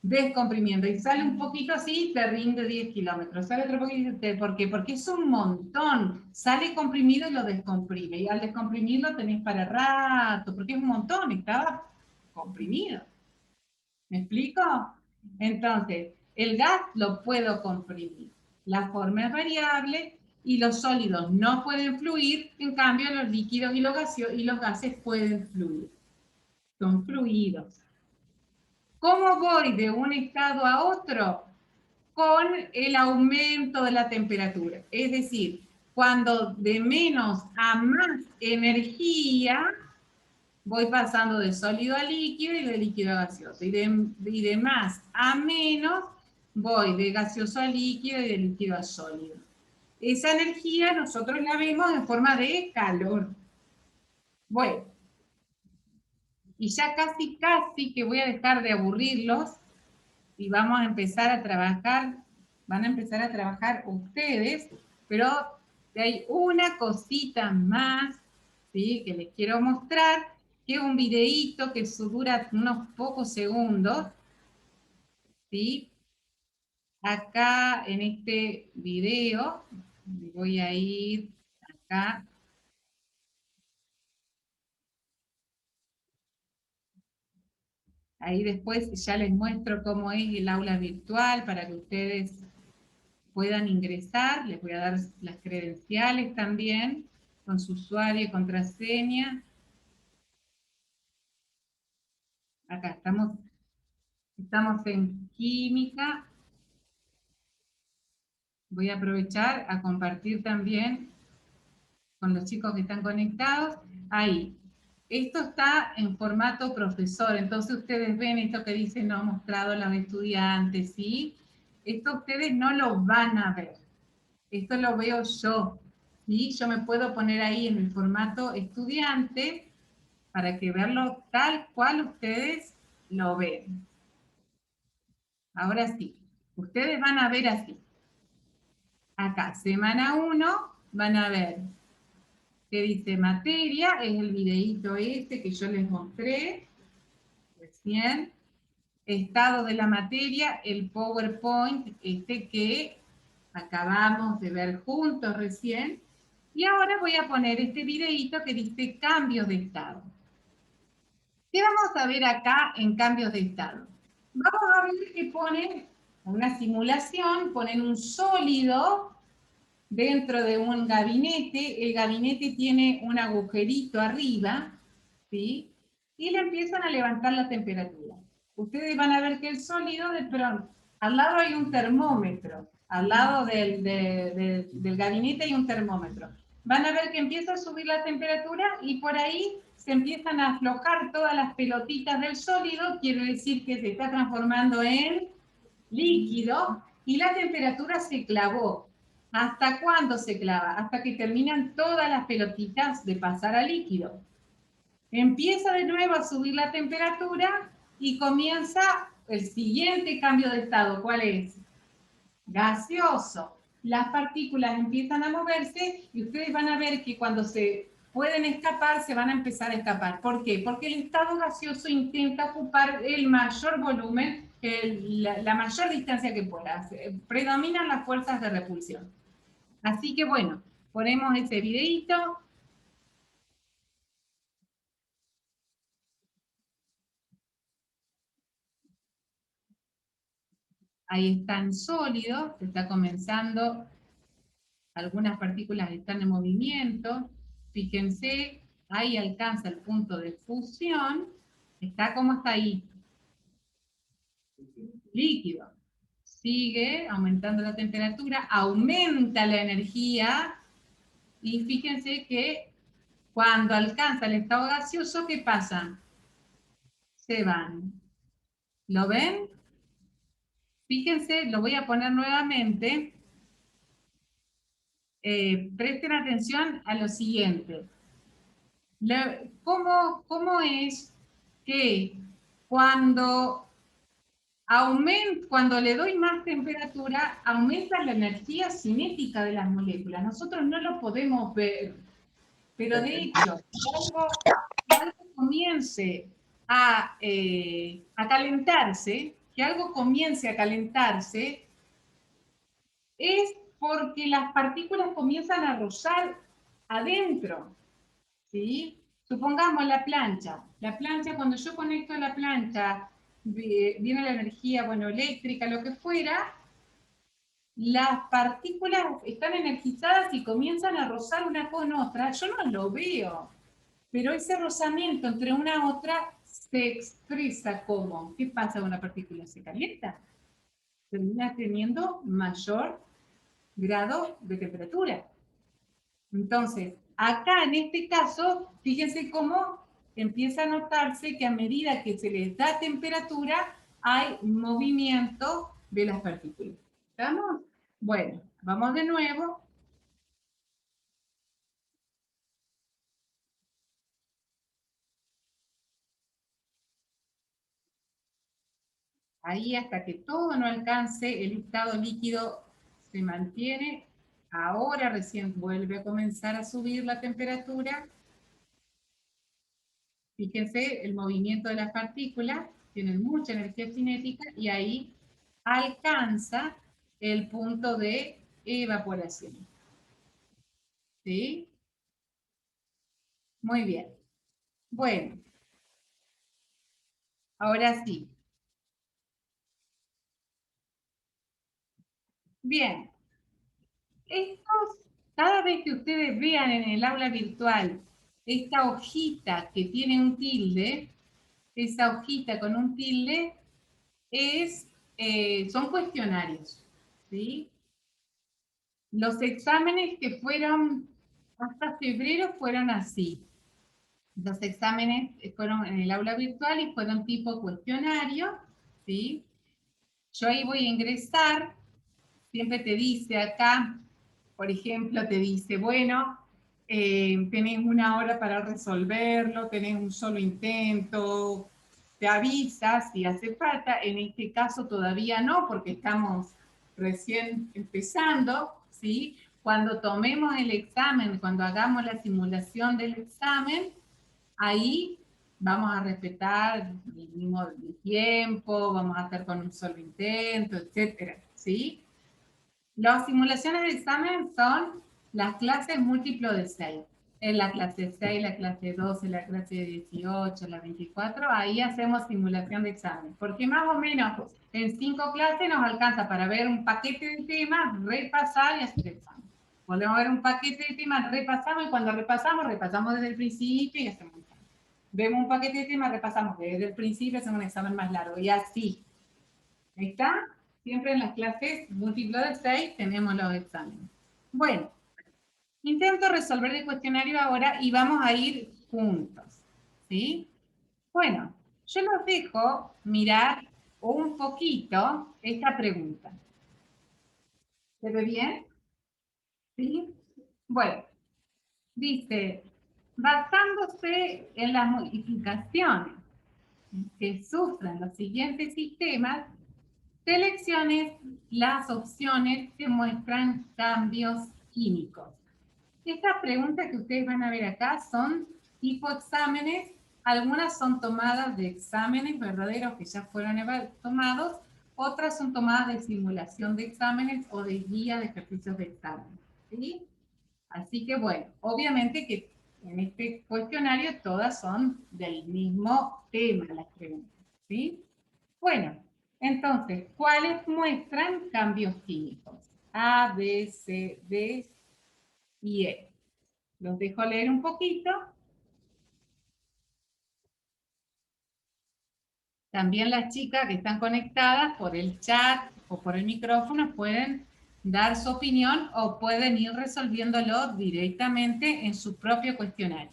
Descomprimiendo. Y sale un poquito así, te rinde 10 kilómetros. Sale otro poquito, ¿por qué? Porque es un montón. Sale comprimido y lo descomprime. Y al descomprimirlo tenés para rato, porque es un montón, estaba comprimido. ¿Me explico? Entonces, el gas lo puedo comprimir. La forma es variable y los sólidos no pueden fluir, en cambio los líquidos y los gases pueden fluir. Son fluidos. ¿Cómo voy de un estado a otro? Con el aumento de la temperatura. Es decir, cuando de menos a más energía, voy pasando de sólido a líquido y de líquido a gaseoso. Y de más a menos, voy de gaseoso a líquido y de líquido a sólido. Esa energía nosotros la vemos en forma de calor. Bueno, y ya casi que voy a dejar de aburrirlos y vamos a empezar a trabajar, van a empezar a trabajar ustedes, pero hay una cosita más, ¿sí?, que les quiero mostrar, que es un videíto que dura unos pocos segundos, ¿sí? Acá en este video, voy a ir acá. Ahí después ya les muestro cómo es el aula virtual para que ustedes puedan ingresar. Les voy a dar las credenciales también, con su usuario y contraseña. Acá estamos en química. Voy a aprovechar a compartir también con los chicos que están conectados. Ahí. Esto está en formato profesor, entonces ustedes ven esto que dice no mostrado a los estudiantes, ¿sí? Esto ustedes no lo van a ver. Esto lo veo yo, ¿sí? Yo me puedo poner ahí en el formato estudiante para que verlo tal cual ustedes lo ven. Ahora sí, ustedes van a ver así. Acá, semana 1, van a ver que dice materia, es el videíto este que yo les mostré recién. Estado de la materia, el PowerPoint este que acabamos de ver juntos recién. Y ahora voy a poner este videíto que dice cambios de estado. ¿Qué vamos a ver acá en cambios de estado? Vamos a ver que ponen una simulación, ponen un sólido dentro de un gabinete. El gabinete tiene un agujerito arriba, ¿sí? Y le empiezan a levantar la temperatura. Ustedes van a ver que el sólido, de pronto, al lado hay un termómetro, al lado del gabinete hay un termómetro. Van a ver que empieza a subir la temperatura y por ahí se empiezan a aflojar todas las pelotitas del sólido, quiere decir que se está transformando en líquido y la temperatura se clavó. ¿Hasta cuándo se clava? Hasta que terminan todas las pelotitas de pasar a líquido. Empieza de nuevo a subir la temperatura y comienza el siguiente cambio de estado. ¿Cuál es? Gaseoso. Las partículas empiezan a moverse y ustedes van a ver que cuando se pueden escapar, se van a empezar a escapar. ¿Por qué? Porque el estado gaseoso intenta ocupar el mayor volumen, la mayor distancia que pueda. Predominan las fuerzas de repulsión. Así que bueno, ponemos ese videito. Ahí están sólidos, está comenzando, algunas partículas están en movimiento. Fíjense, ahí alcanza el punto de fusión. Está como está ahí, líquido. Sigue aumentando la temperatura, aumenta la energía y fíjense que cuando alcanza el estado gaseoso, ¿qué pasa? se van. ¿Lo ven? Fíjense, lo voy a poner nuevamente. Presten atención a lo siguiente. ¿Cómo es que cuando le doy más temperatura, aumenta la energía cinética de las moléculas? Nosotros no lo podemos ver, pero de hecho, que algo comience a calentarse, que algo comience a calentarse, es porque las partículas comienzan a rozar adentro, ¿sí? Supongamos la plancha. La plancha, cuando yo conecto a la plancha, viene la energía, bueno, eléctrica, lo que fuera, las partículas están energizadas y comienzan a rozar una con otra. Yo no lo veo, pero ese rozamiento entre una y otra se expresa como, ¿qué pasa con una partícula? ¿Se calienta? Termina teniendo mayor grado de temperatura. Entonces, acá en este caso, fíjense cómo empieza a notarse que a medida que se les da temperatura, hay movimiento de las partículas. ¿Estamos? Bueno, vamos de nuevo. Ahí hasta que todo no alcance el estado líquido se mantiene. Ahora recién vuelve a comenzar a subir la temperatura. Fíjense el movimiento de las partículas, tienen mucha energía cinética y ahí alcanza el punto de evaporación. ¿Sí? Muy bien. Bueno, ahora sí. Bien, cada vez que ustedes vean en el aula virtual esta hojita que tiene un tilde, esa hojita con un tilde son cuestionarios, ¿sí? Los exámenes que fueron hasta febrero fueron así. Los exámenes fueron en el aula virtual y fueron tipo cuestionario, ¿sí? Yo ahí voy a ingresar, siempre te dice acá, por ejemplo, te dice, bueno, tenés 1 hora para resolverlo, tenés un solo intento, te avisa si hace falta. En este caso todavía no, porque estamos recién empezando, ¿sí? Cuando tomemos el examen, cuando hagamos la simulación del examen, ahí vamos a respetar el mismo tiempo, vamos a hacer con un solo intento, etcétera, ¿sí? Las simulaciones de examen son las clases múltiplo de 6. En la clase 6, la clase 12, la clase 18, la 24, ahí hacemos simulación de examen. Porque más o menos en 5 clases nos alcanza para ver un paquete de temas, repasar y hacer examen. Volvemos a ver un paquete de temas, repasamos y cuando repasamos desde el principio y hacemos un examen. Vemos un paquete de temas, repasamos desde el principio, hacemos un examen más largo y así. ¿Ahí está? Siempre en las clases múltiplo de 6 tenemos los exámenes. Bueno, intento resolver el cuestionario ahora y vamos a ir juntos. ¿Sí? Bueno, yo los dejo mirar un poquito esta pregunta. ¿Se ve bien? ¿Sí? Bueno, dice, basándose en las modificaciones que sufren los siguientes sistemas, selecciones las opciones que muestran cambios químicos. Estas preguntas que ustedes van a ver acá son tipo exámenes, algunas son tomadas de exámenes verdaderos que ya fueron tomados, otras son tomadas de simulación de exámenes o de guía de ejercicios de examen. ¿Sí? Así que bueno, obviamente que en este cuestionario todas son del mismo tema las preguntas. ¿Sí? Bueno, entonces, ¿cuáles muestran cambios químicos? A, B, C, D y E. Los dejo leer un poquito. También las chicas que están conectadas por el chat o por el micrófono pueden dar su opinión o pueden ir resolviéndolo directamente en su propio cuestionario.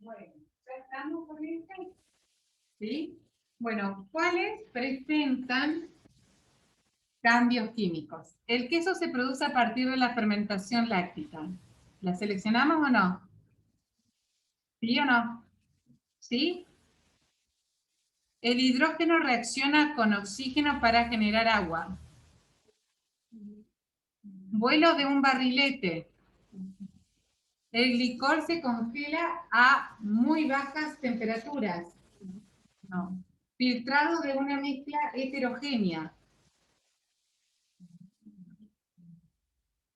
Bueno, ya estamos con este. ¿Sí? Bueno, ¿cuáles presentan cambios químicos? El queso se produce a partir de la fermentación láctica. ¿La seleccionamos o no? ¿Sí o no? ¿Sí? El hidrógeno reacciona con oxígeno para generar agua. Vuelo de un barrilete. El licor se congela a muy bajas temperaturas. No. Filtrado de una mezcla heterogénea.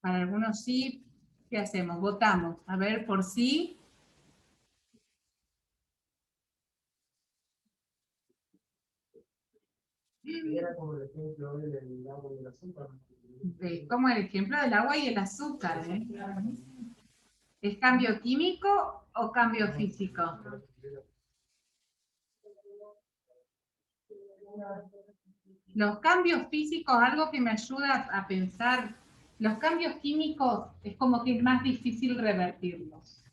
Para algunos sí. ¿Qué hacemos? Votamos. A ver, por sí. Era como el ejemplo del agua y el azúcar. Como el ejemplo del agua y el azúcar. ¿Es cambio químico o cambio físico? Los cambios físicos, algo que me ayuda a pensar, los cambios químicos es como que es más difícil revertirlos.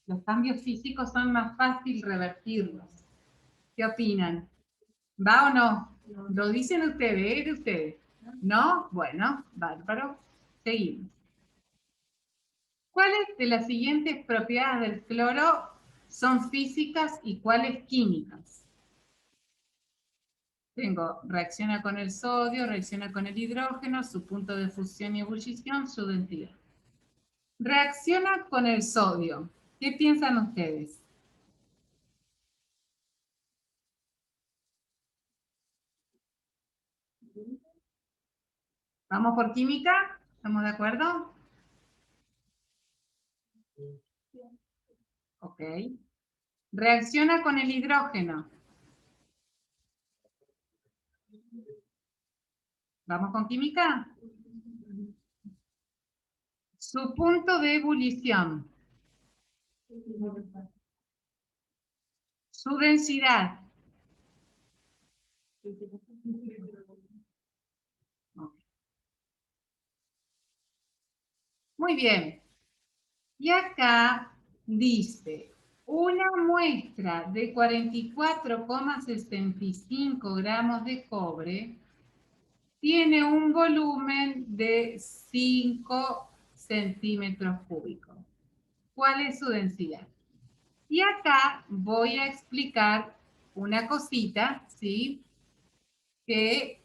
Los cambios físicos son más fácil revertirlos. ¿Qué opinan? ¿Va o no? Lo dicen ustedes, ¿es de ustedes? ¿No? Bueno, bárbaro. Seguimos. ¿Cuáles de las siguientes propiedades del cloro son físicas y cuáles químicas? Tengo, reacciona con el sodio, reacciona con el hidrógeno, su punto de fusión y ebullición, su densidad. Reacciona con el sodio. ¿Qué piensan ustedes? ¿Vamos por química? ¿Estamos de acuerdo? Ok. Reacciona con el hidrógeno. ¿Vamos con química? Su punto de ebullición. Su densidad. Muy bien. Y acá dice, una muestra de 44,65 gramos de cobre tiene un volumen de 5 centímetros cúbicos. ¿Cuál es su densidad? Y acá voy a explicar una cosita, ¿sí? Que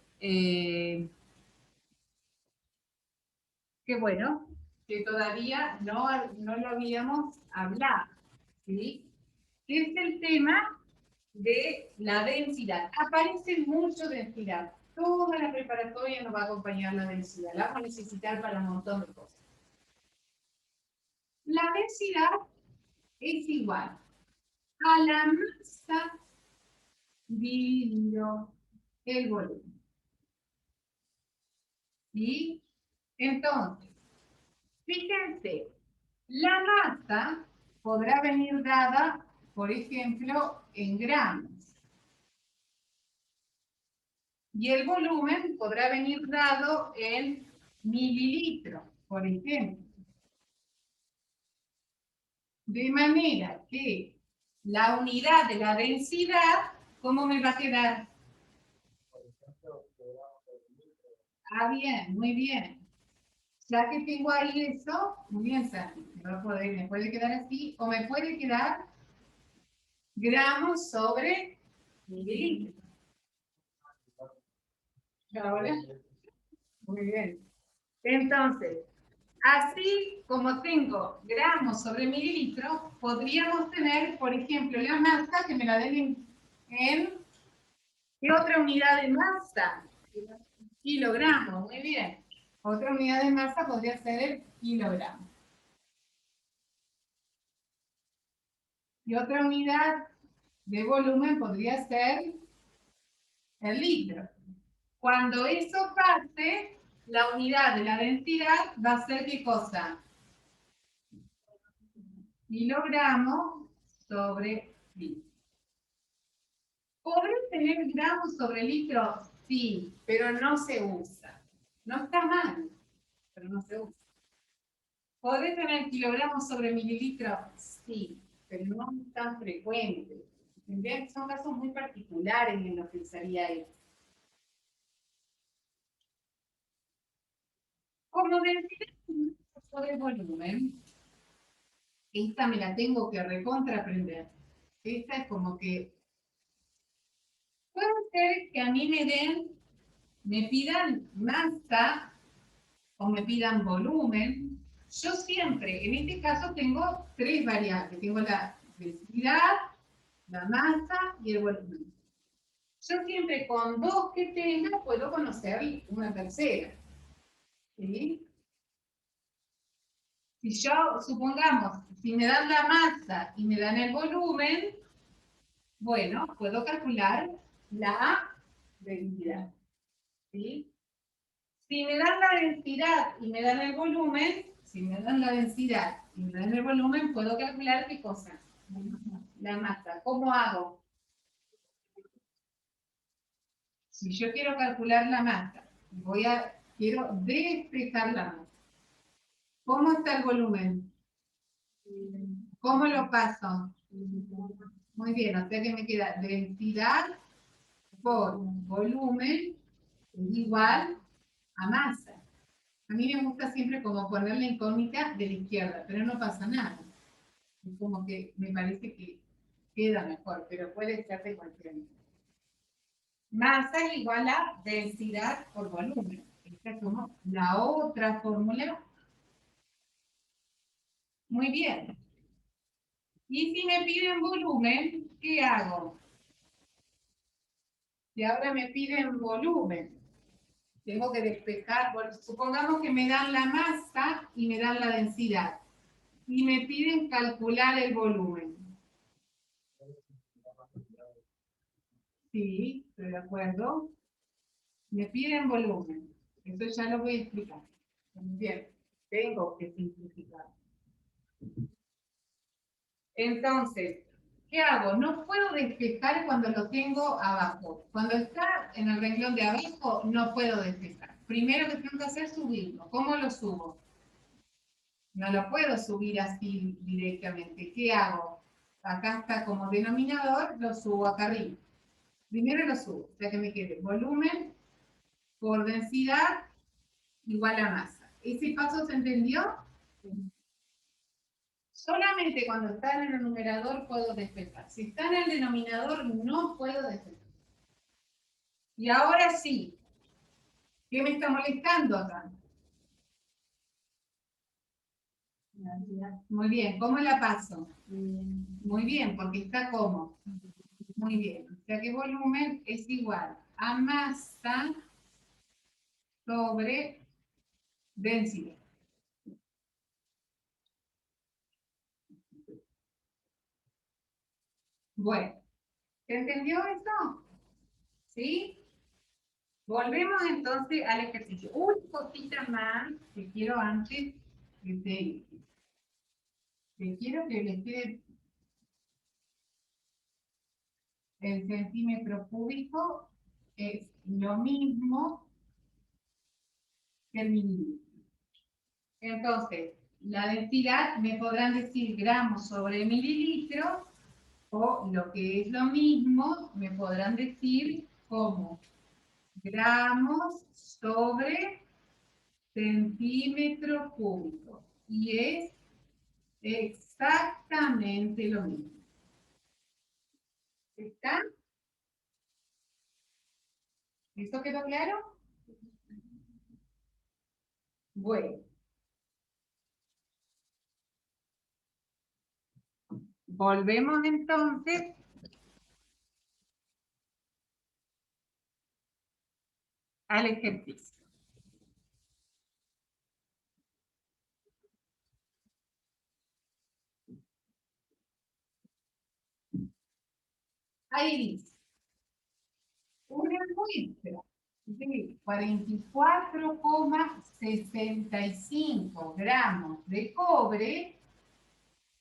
bueno, que todavía no lo habíamos hablado, ¿sí? Que es el tema de la densidad. Aparece mucho densidad. Toda la preparatoria nos va a acompañar la densidad. La vamos a necesitar para un montón de cosas. La densidad es igual a la masa dividido el volumen. ¿Sí? Entonces, fíjense, la masa podrá venir dada, por ejemplo, en gramos. Y el volumen podrá venir dado en mililitros, por ejemplo. De manera que la unidad de la densidad, ¿cómo me va a quedar? Ah, bien, muy bien. Ya que tengo ahí eso, muy bien, Santi. Me puede quedar así, o me puede quedar gramos sobre mililitros. Ahora, muy bien. Entonces, así como tengo gramos sobre mililitros, podríamos tener, por ejemplo, la masa, que me la den en ¿qué otra unidad de masa? Kilogramos, muy bien. Otra unidad de masa podría ser el kilogramo. Y otra unidad de volumen podría ser el litro. Cuando eso pase, la unidad de la densidad va a ser ¿qué cosa? Kilogramo sobre litro. ¿Podré tener gramos sobre litro? Sí, pero no se usa. No está mal, pero no se usa. ¿Podré tener kilogramos sobre mililitro? Sí, pero no tan frecuente. ¿Entendés? Son casos muy particulares en los que usaría esto. Como densidad sobre volumen, esta me la tengo que recontra aprender. Esta es como que puede ser que a mí me pidan masa o me pidan volumen. Yo siempre, en este caso, tengo tres variables. Tengo la densidad, la masa y el volumen. Yo siempre con dos que tenga puedo conocer una tercera. ¿Sí? Si yo, supongamos, si me dan la masa y me dan el volumen, bueno, puedo calcular la densidad. ¿Sí? Si me dan la densidad y me dan el volumen, si me dan la densidad y me dan el volumen, puedo calcular qué cosa. La masa. ¿Cómo hago? Si yo quiero calcular la masa, quiero despejar la masa. ¿Cómo está el volumen? ¿Cómo lo paso? Muy bien, o sea que me queda densidad por volumen es igual a masa. A mí me gusta siempre como poner la incógnita de la izquierda, pero no pasa nada. Es como que me parece que queda mejor, pero puede ser de cualquier manera. Masa es igual a densidad por volumen. Esta es como la otra fórmula. Muy bien. Y si me piden volumen, ¿qué hago? Si ahora me piden volumen, tengo que despejar, supongamos que me dan la masa y me dan la densidad. Y me piden calcular el volumen. Sí, estoy de acuerdo. Me piden volumen. Eso ya lo voy a explicar. Bien, tengo que simplificar. Entonces, ¿qué hago? No puedo despejar cuando lo tengo abajo. Cuando está en el renglón de abajo, no puedo despejar. Primero que tengo que hacer es subirlo. ¿Cómo lo subo? No lo puedo subir así directamente. ¿Qué hago? Acá está como denominador, lo subo acá arriba. Primero lo subo, o sea que me quede volumen por densidad igual a masa. ¿Ese paso se entendió? Solamente cuando está en el numerador puedo despejar. Si está en el denominador no puedo despejar. Y ahora sí, ¿qué me está molestando acá? Muy bien, ¿cómo la paso? Muy bien, porque está como. Muy bien, o sea que volumen es igual a masa sobre densidad. Bueno, ¿se entendió eso? ¿Sí? Volvemos entonces al ejercicio. Una cosita más que quiero antes de seguir. Que quiero que les quede el centímetro cúbico es lo mismo que el mililitro. Entonces, la densidad me podrán decir gramos sobre mililitro o lo que es lo mismo me podrán decir como gramos sobre centímetro cúbico. Y es exactamente lo mismo. ¿Está? ¿Eso quedó claro? Bueno, volvemos entonces al ejercicio. Ahí dice, una muestra de 44,65 gramos de cobre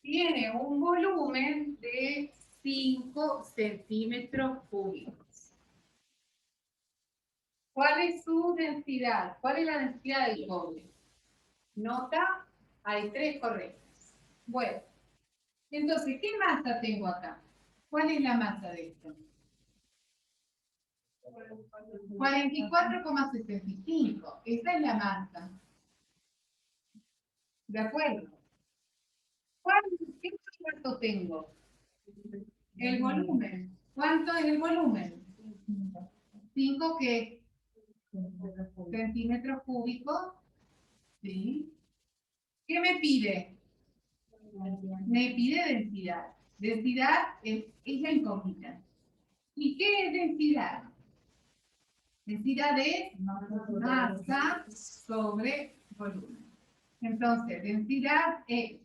tiene un volumen de 5 centímetros cúbicos. ¿Cuál es su densidad? ¿Cuál es la densidad del cobre? Nota, hay tres correctas. Bueno, Entonces, ¿qué masa tengo acá? ¿Cuál es la masa de esto? 44,65. Esa es la masa. ¿De acuerdo? ¿Qué cuánto tengo? El volumen. ¿Cuánto es el volumen? 5 ¿qué? Centímetros cúbicos. ¿Sí? ¿Qué me pide? Me pide densidad. Densidad es la incógnita. ¿Y qué es densidad? Densidad es masa sobre volumen. Entonces, densidad es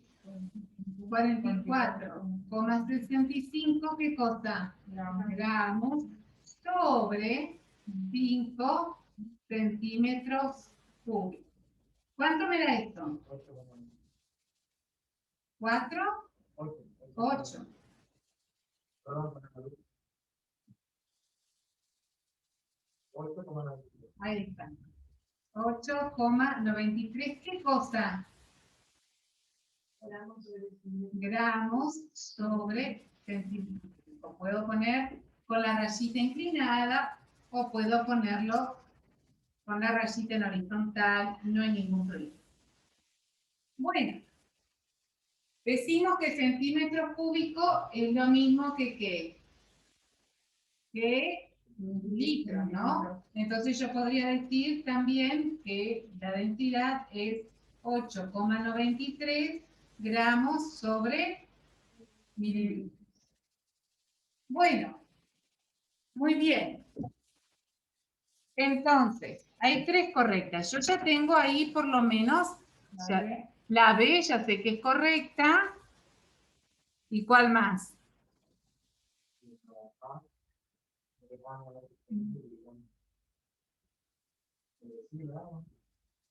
44,65, ¿qué cosa? Gramos sobre 5 centímetros cúbicos. ¿Cuánto me da esto? 4, 8. Ahí está. 8,93. ¿Qué cosa? Gramos sobre centímetros. O puedo poner con la rayita inclinada o puedo ponerlo con la rayita en horizontal, no hay ningún problema. Bueno, decimos que centímetros cúbicos es lo mismo que litros, ¿no? Entonces yo podría decir también que la densidad es 8,93 gramos sobre mililitros. Bueno, muy bien. Entonces, hay 3 correctas. Yo ya tengo ahí por lo menos, la B ya sé que es correcta. ¿Y cuál más?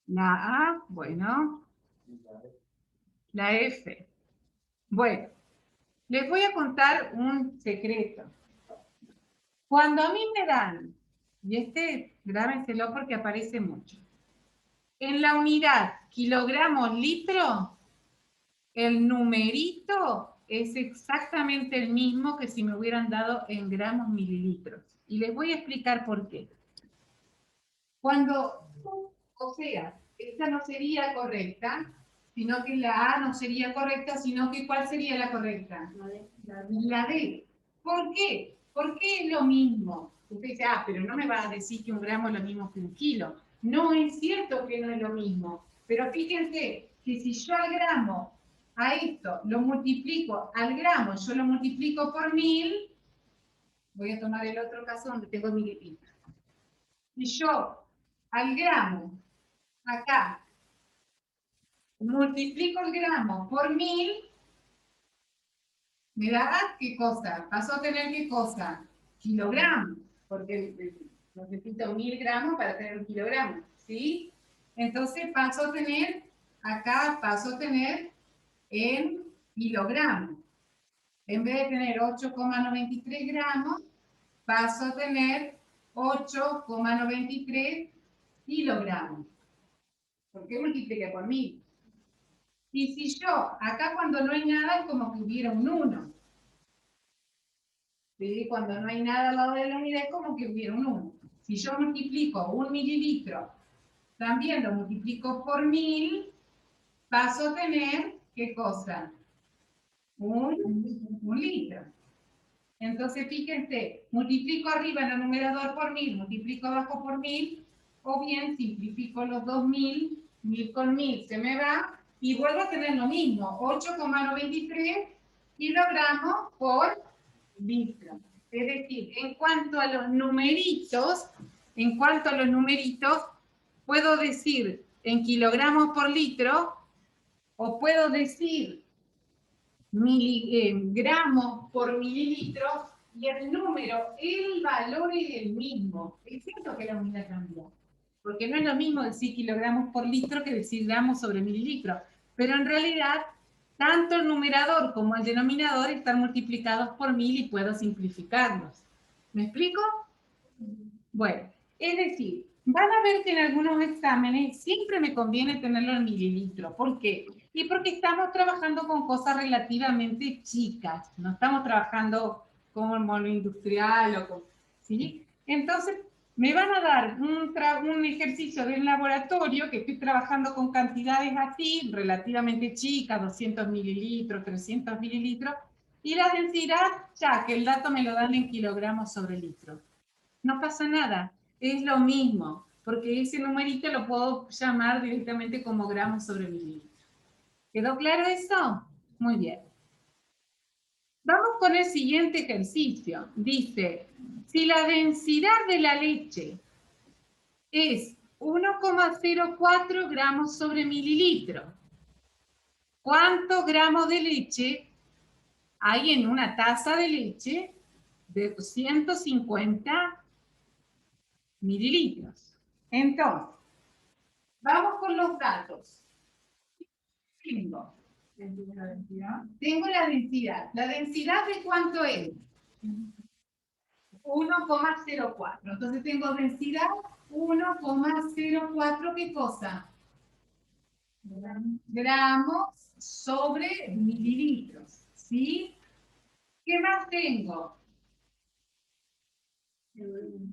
La A, bueno. La F. Bueno, les voy a contar un secreto. Cuando a mí me dan, y grábenselo porque aparece mucho, en la unidad kilogramos litro, el numerito es exactamente el mismo que si me hubieran dado en gramos mililitros. Y les voy a explicar por qué. Cuando, o sea, esta no sería correcta, sino que la A no sería correcta, sino que ¿cuál sería la correcta? La D. ¿Por qué? ¿Por qué es lo mismo? Usted dice, pero no me va a decir que un gramo es lo mismo que un kilo. No es cierto que no es lo mismo. Pero fíjense que si yo al gramo, a esto, lo multiplico al gramo, yo lo multiplico por 1000, voy a tomar el otro caso donde tengo mililitros. Si yo al gramo, acá, multiplico el gramo por 1000, me da ¿qué cosa? Paso a tener ¿qué cosa? Kilogramos, porque necesito 1000 gramos para tener un kilogramo, ¿sí? Entonces paso a tener, acá paso a tener en kilogramos. En vez de tener 8,93 gramos, paso a tener 8,93 kilogramos. ¿Por qué multipliqué por 1000? Y si yo, acá cuando no hay nada, es como que hubiera un 1. ¿Sí? Cuando no hay nada al lado de la unidad, es como que hubiera un 1. Si yo multiplico 1 mililitro, también lo multiplico por 1000, paso a tener, ¿qué cosa? Un litro. Entonces, fíjense, multiplico arriba en el numerador por 1000, multiplico abajo por 1000, o bien simplifico los 2000, 1000 con 1000 se me va, y vuelvo a tener lo mismo, 8,93 kilogramos por litro. Es decir, en cuanto a los numeritos, puedo decir en kilogramos por litro, o puedo decir gramos por mililitros, y el número, el valor es el mismo. Es cierto que la unidad cambia, porque no es lo mismo decir kilogramos por litro que decir gramos sobre mililitro, pero en realidad tanto el numerador como el denominador están multiplicados por 1000 y puedo simplificarlos. ¿Me explico? Bueno, es decir, van a ver que en algunos exámenes siempre me conviene tenerlo en mililitros. ¿Por qué? Y porque estamos trabajando con cosas relativamente chicas, no estamos trabajando como lo industrial o con, ¿sí? Entonces, me van a dar un ejercicio del laboratorio que estoy trabajando con cantidades así, relativamente chicas, 200 mililitros, 300 mililitros, y la densidad, ya que el dato me lo dan en kilogramos sobre litro. No pasa nada, es lo mismo, porque ese numerito lo puedo llamar directamente como gramos sobre mililitro. ¿Quedó claro eso? Muy bien. Vamos con el siguiente ejercicio. Dice, si la densidad de la leche es 1,04 gramos sobre mililitro, ¿cuántos gramos de leche hay en una taza de leche de 250 mililitros? Entonces, vamos con los datos. Tengo la densidad. ¿La densidad de cuánto es? 1,04. Entonces tengo densidad 1,04, ¿qué cosa? Gramos sobre mililitros, ¿sí? ¿Qué más tengo?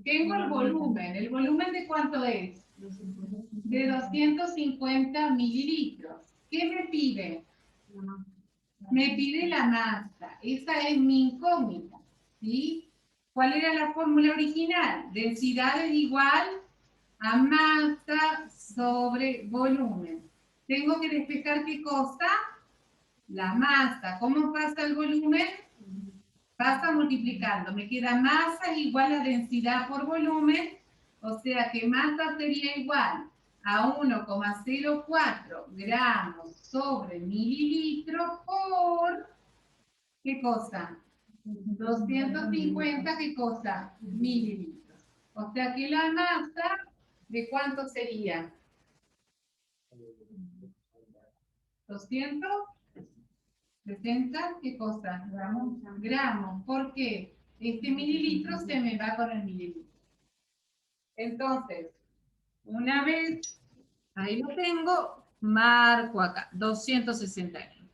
Tengo el volumen. ¿El volumen de cuánto es? De 250 mililitros. ¿Qué me pide? Me pide la masa. Esa es mi incógnita, ¿sí? ¿Cuál era la fórmula original? Densidad es igual a masa sobre volumen. Tengo que despejar qué cosa? La masa. ¿Cómo pasa el volumen? Pasa multiplicando. Me queda masa igual a densidad por volumen, o sea que masa sería igual a 1,04 gramos sobre mililitro por, ¿qué cosa? 250, ¿qué cosa? Mililitros. O sea que la masa, ¿de cuánto sería? 260, ¿qué cosa? Gramos. Gramos. ¿Por qué? Este mililitro se me va con el mililitro. Entonces, una vez, ahí lo tengo, marco acá, 261.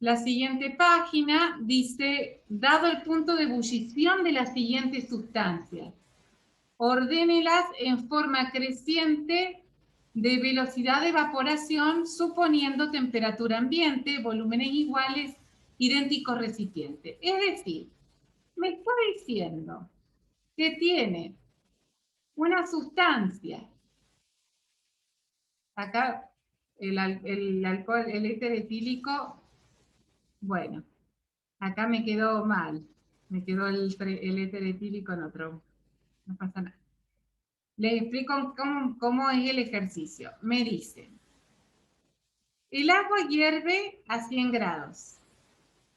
La siguiente página dice, dado el punto de ebullición de las siguientes sustancias, ordénelas en forma creciente de velocidad de evaporación, suponiendo temperatura ambiente, volúmenes iguales, idénticos recipientes. Es decir, me está diciendo que tiene una sustancia, acá el alcohol, el éter etílico, bueno, acá me quedó mal, me quedó el éter etílico en otro, no pasa nada. Les explico cómo es el ejercicio. Me dice, el agua hierve a 100 grados.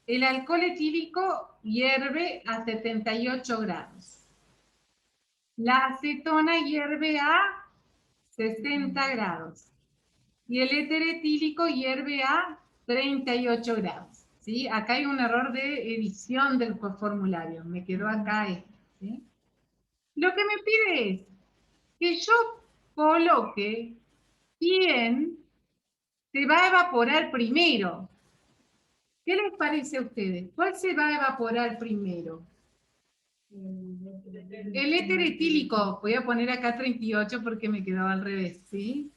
El alcohol etílico hierve a 78 grados. La acetona hierve a 60 grados. Y el éter etílico hierve a 38 grados. ¿Sí? Acá hay un error de edición del formulario. Me quedó acá esto. ¿Sí? Lo que me pide es que yo coloque quién se va a evaporar primero. ¿Qué les parece a ustedes? ¿Cuál se va a evaporar primero? El éter etílico. Voy a poner acá 38 porque me quedó al revés, ¿sí?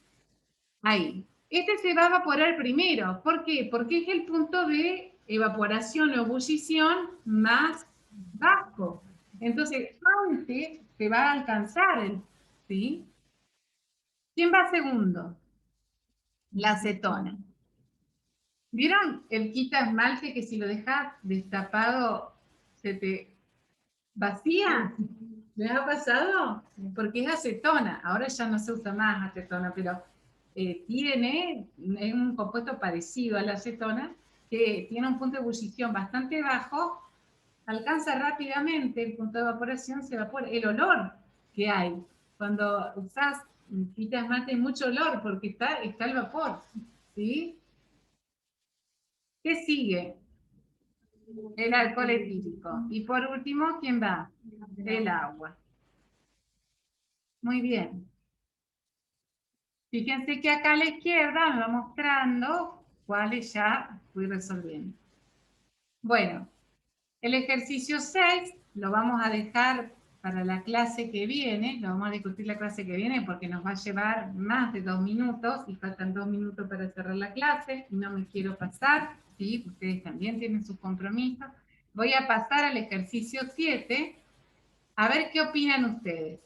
Ahí. Este se va a evaporar primero. ¿Por qué? Porque es el punto de evaporación o ebullición más bajo. Entonces, antes se va a alcanzar, ¿sí? ¿Quién va segundo? La acetona. ¿Vieron el quita esmalte que si lo dejas destapado se te vacía? ¿Les ha pasado? Porque es acetona. Ahora ya no se usa más acetona, pero es un compuesto parecido a la acetona, que tiene un punto de ebullición bastante bajo, alcanza rápidamente el punto de evaporación, se evapora. El olor que hay cuando usas quita esmalte, hay mucho olor porque está el vapor, ¿sí? ¿Qué sigue? El alcohol etílico. Y por último, ¿quién va? El agua. Muy bien. Fíjense que acá a la izquierda me va mostrando cuáles ya fui resolviendo. Bueno, el ejercicio 6 lo vamos a dejar para la clase que viene, lo vamos a discutir la clase que viene porque nos va a llevar más de 2 minutos y faltan 2 minutos para cerrar la clase y no me quiero pasar, ¿sí? Ustedes también tienen sus compromisos. Voy a pasar al ejercicio 7, a ver qué opinan ustedes.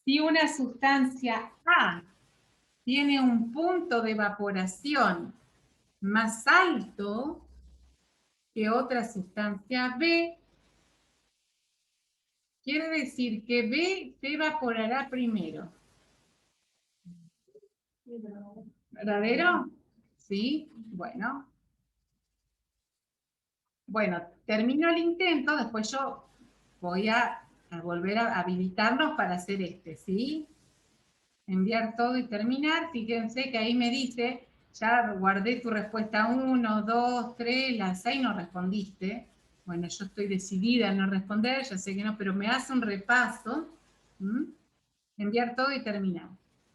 Si una sustancia A tiene un punto de evaporación más alto que otra sustancia B, quiere decir que B se evaporará primero. ¿Verdadero? Sí, bueno. Bueno, termino el intento, después yo voy a volver a habilitarnos para hacer este, ¿sí? Enviar todo y terminar. Fíjense que ahí me dice, ya guardé tu respuesta 1, 2, 3, las 6 no respondiste. Bueno, yo estoy decidida en no responder, ya sé que no, pero me hace un repaso. ¿Mm? Enviar todo y terminar.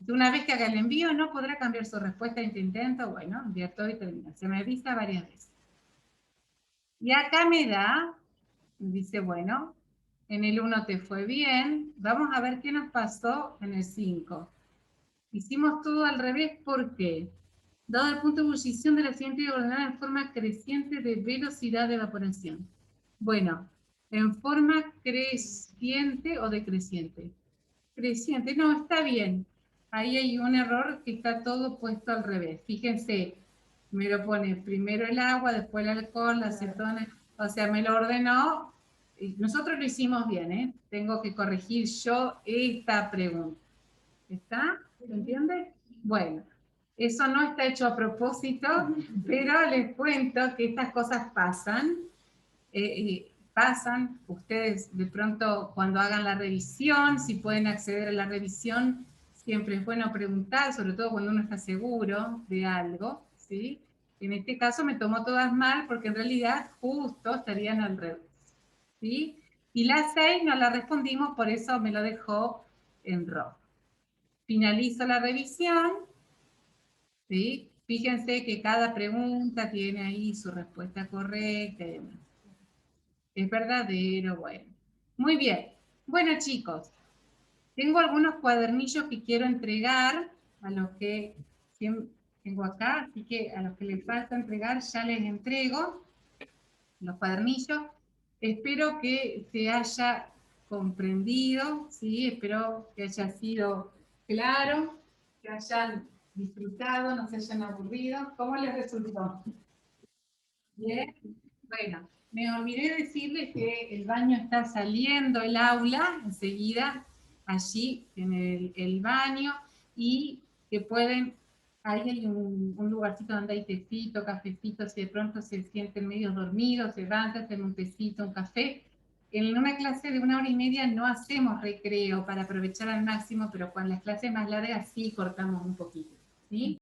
Una vez que haga el envío, no podrá cambiar su respuesta a este intento. Bueno, enviar todo y terminar. Se me avisa varias veces. Y acá me da, dice, bueno, en el 1 te fue bien. Vamos a ver qué nos pasó en el 5. Hicimos todo al revés, ¿por qué? Dado el punto de ebullición de la siguiente ordenada en forma creciente de velocidad de evaporación. Bueno, en forma creciente o decreciente. Creciente, no, está bien. Ahí hay un error que está todo puesto al revés. Fíjense, me lo pone primero el agua, después el alcohol, la acetona, o sea, me lo ordenó. Y nosotros lo hicimos bien, ¿eh? Tengo que corregir yo esta pregunta. ¿Está? ¿Se entiende? Bueno, eso no está hecho a propósito, pero les cuento que estas cosas pasan. Pasan, ustedes de pronto cuando hagan la revisión, si pueden acceder a la revisión, siempre es bueno preguntar, sobre todo cuando uno está seguro de algo, ¿sí? En este caso me tomó todas mal porque en realidad justo estarían al revés, ¿sí? Y las 6 no la respondimos, por eso me lo dejó en rojo. Finalizo la revisión, ¿sí? Fíjense que cada pregunta tiene ahí su respuesta correcta y demás. Es verdadero, bueno. Muy bien. Bueno, chicos, tengo algunos cuadernillos que quiero entregar a los que tengo acá, así que a los que les falta entregar ya les entrego los cuadernillos. Espero que se haya comprendido, ¿sí? Espero que haya sido claro, que hayan disfrutado, no se hayan aburrido. ¿Cómo les resultó? Bien, bueno, me olvidé decirles que el baño está saliendo el aula enseguida, allí en el baño, y que pueden, ahí hay un lugarcito donde hay tecito, cafecito, si de pronto se sienten medio dormidos, se van, hacen un tecito, un café. En una clase de 1 hora y media no hacemos recreo para aprovechar al máximo, pero con las clases más largas sí cortamos un poquito, ¿sí?